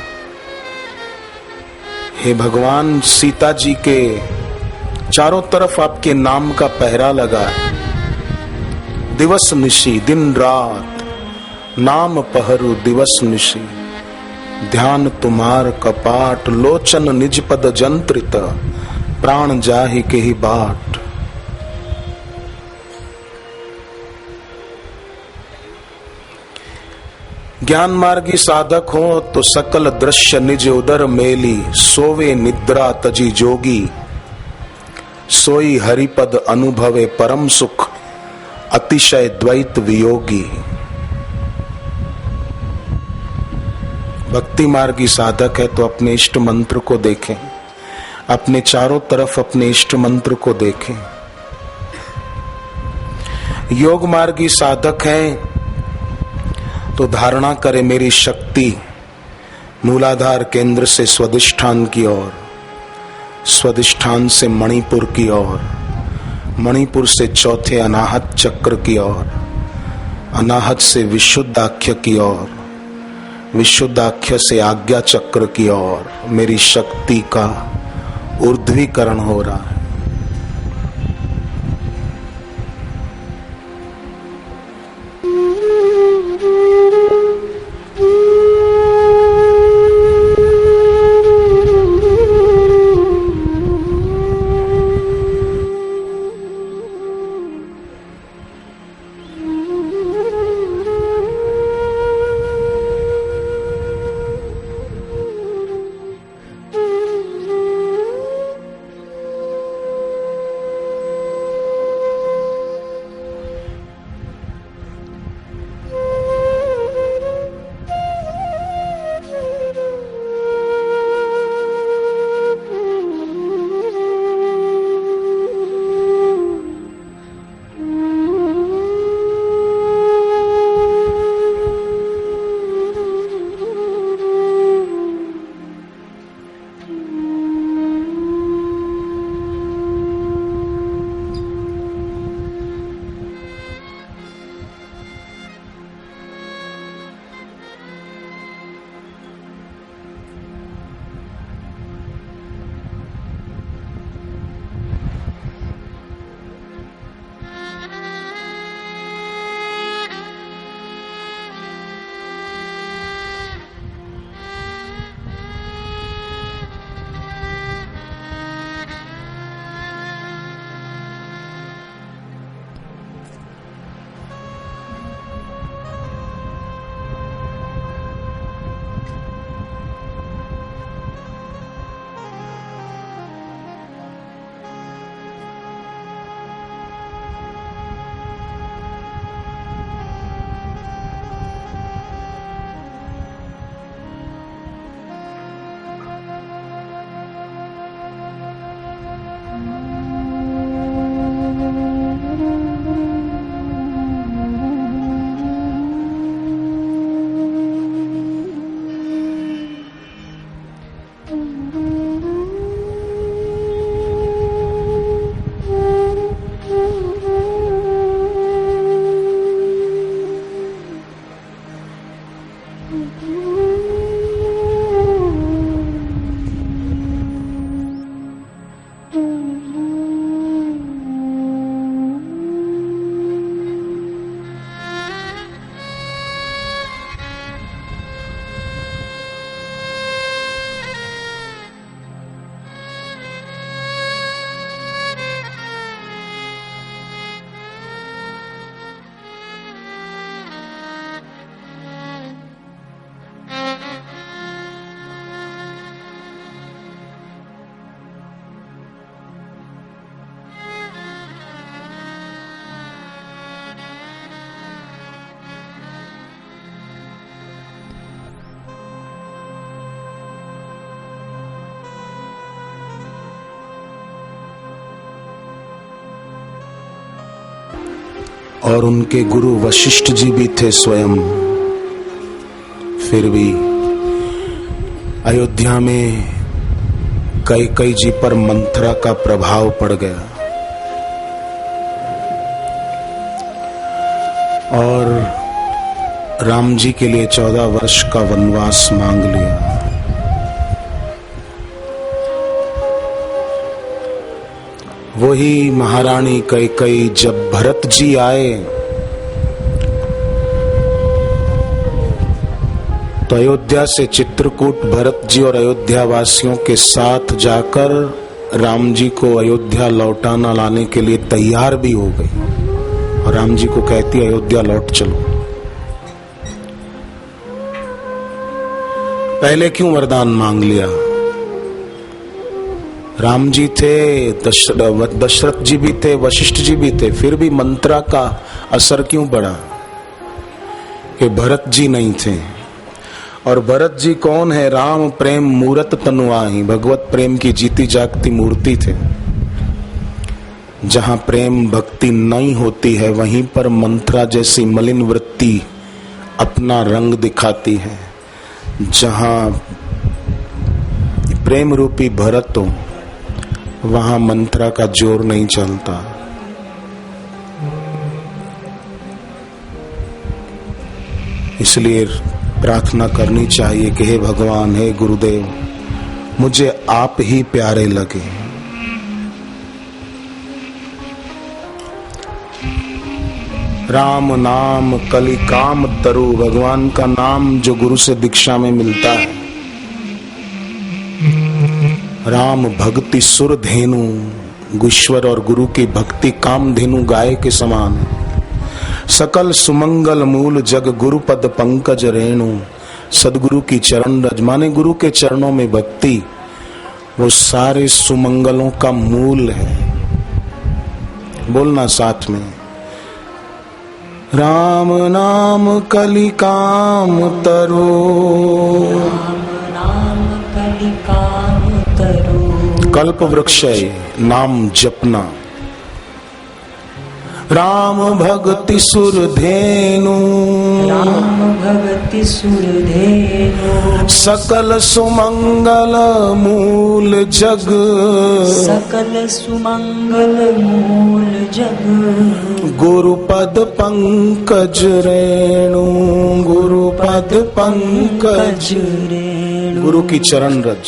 हे भगवान, सीता जी के चारों तरफ आपके नाम का पहरा लगा है। दिवस निशी, दिन रात, नाम पहरू दिवस निशी ध्यान तुम्हार कपाट। लोचन निज पद जंत्रित प्राण जाहि के ही बाट। ज्ञान मार्गी साधक हो तो सकल दृश्य निज उदर मेली। सोवे निद्रा तजी जोगी सोई हरिपद अनुभवे परम सुख अतिशय द्वैत वियोगी। भक्ति मार्गी साधक है तो अपने इष्ट मंत्र को देखें, अपने चारों तरफ अपने इष्ट मंत्र को देखें। योग मार्गी साधक है तो धारणा करे मेरी शक्ति मूलाधार केंद्र से स्वादिष्ठान की ओर, स्वादिष्ठान से मणिपुर की ओर, मणिपुर से चौथे अनाहत चक्र की ओर, अनाहत से विशुद्धाख्य की ओर, विशुद्धाख्य से आज्ञा चक्र की ओर मेरी शक्ति का ऊर्ध्वीकरण हो रहा है। और उनके गुरु वशिष्ठ जी भी थे स्वयं। फिर भी अयोध्या में कैकेयी जी पर मंथरा का प्रभाव पड़ गया और राम जी के लिए 14 वर्ष का वनवास मांग लिया। वही महारानी कैकेयी जब भरत जी आए तो अयोध्या से चित्रकूट भरत जी और अयोध्या वासियों के साथ जाकर राम जी को अयोध्या लौटाना लाने के लिए तैयार भी हो गई और राम जी को कहती अयोध्या लौट चलो। पहले क्यों वरदान मांग लिया? राम जी थे, दशरथ जी भी थे, वशिष्ठ जी भी थे, फिर भी मंत्रा का असर क्यों पड़ा कि भरत जी नहीं थे? और भरत जी कौन है? राम प्रेम मूरत तनुआही, भगवत प्रेम की जीती जागती मूर्ति थे। जहां प्रेम भक्ति नहीं होती है वहीं पर मंत्रा जैसी मलिन वृत्ति अपना रंग दिखाती है। जहां प्रेम रूपी भरत हो वहां मंत्रा का जोर नहीं चलता। इसलिए प्रार्थना करनी चाहिए कि हे भगवान, हे गुरुदेव, मुझे आप ही प्यारे लगे। राम नाम कली काम तरु, भगवान का नाम जो गुरु से दीक्षा में मिलता है। राम भक्ति सुर धेनु, ईश्वर और गुरु की भक्ति काम धेनु गाय के समान। सकल सुमंगल मूल जग गुरु पद पंकज रेणु, सदगुरु की चरण रज, माने गुरु के चरणों में भक्ति वो सारे सुमंगलों का मूल है। बोलना साथ में, राम नाम कली काम तरो, नाम कली काम तरो, कल्प वृक्ष है नाम जपना। राम भक्ति सुर धेनु, राम भगति सुर धेनु, सकल सुमंगल मूल जग, सकल सुमंगल मूल जग, गुरु पद पंकज रेणु, गुरु पद पंकज रेणु, गुरु की चरण रज।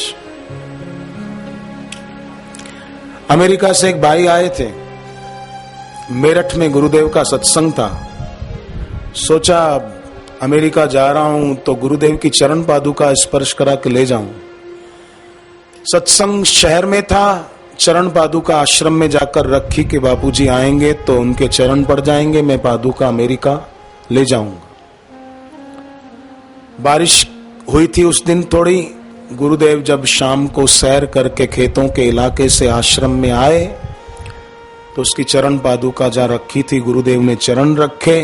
अमेरिका से एक भाई आए थे, मेरठ में गुरुदेव का सत्संग था। सोचा अमेरिका जा रहा हूं तो गुरुदेव की चरण पादुका स्पर्श करा के ले जाऊं। सत्संग शहर में था, चरण पादुका आश्रम में जाकर रखी कि बापूजी आएंगे तो उनके चरण पड़ जाएंगे, मैं पादुका अमेरिका ले जाऊंगा। बारिश हुई थी उस दिन थोड़ी। गुरुदेव जब शाम को सैर करके खेतों के इलाके से आश्रम में आए तो उसकी चरण पादुका जा रखी थी। गुरुदेव ने चरण रखे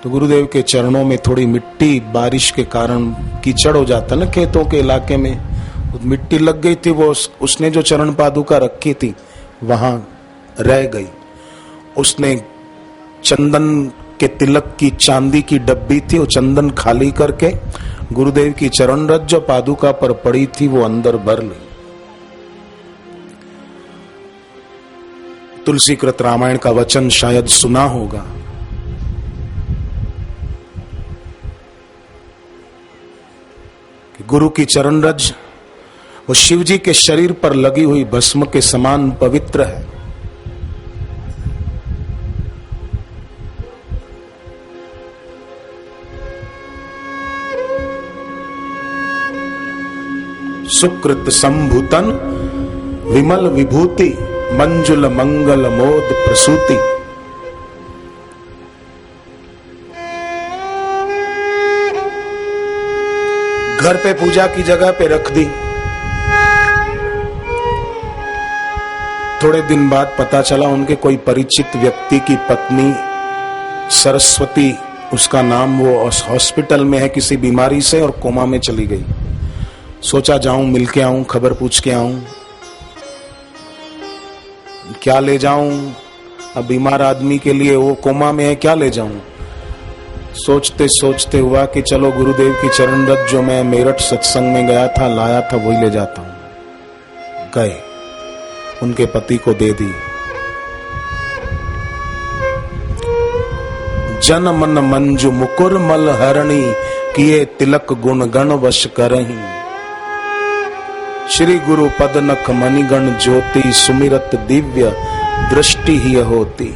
तो गुरुदेव के चरणों में थोड़ी मिट्टी, बारिश के कारण कीचड़ हो जाता ना खेतों के इलाके में, मिट्टी लग गई थी। वो उसने जो चरण पादुका रखी थी वहां रह गई। उसने चंदन के तिलक की चांदी की डब्बी थी, वो चंदन खाली करके गुरुदेव की चरण रज जो पादुका पर पड़ी थी वो अंदर भर ली। तुलसीकृत रामायण का वचन शायद सुना होगा, कि गुरु की चरण रज वो शिव जी के शरीर पर लगी हुई भस्म के समान पवित्र है। सुकृत संभूतन विमल विभूति, मंजुल मंगल मोद प्रसूति। घर पे पूजा की जगह पे रख दी। थोड़े दिन बाद पता चला उनके कोई परिचित व्यक्ति की पत्नी सरस्वती, उसका नाम, वो हॉस्पिटल में है किसी बीमारी से और कोमा में चली गई। सोचा जाऊं मिल के आऊं, खबर पूछ के आऊं, क्या ले जाऊं। अब बीमार आदमी के लिए, वो कोमा में है, क्या ले जाऊं। सोचते सोचते हुआ कि चलो गुरुदेव की चरण रज जो मैं मेरठ सत्संग में गया था, लाया था, वही ले जाता हूं। गए, उनके पति को दे दी। जन मन मंजू मुकुर मल हरणी, किए तिलक गुण गण वश करहीं। श्री गुरु पदनख मणिगण ज्योति, सुमिरत दिव्य दृष्टि ही होती।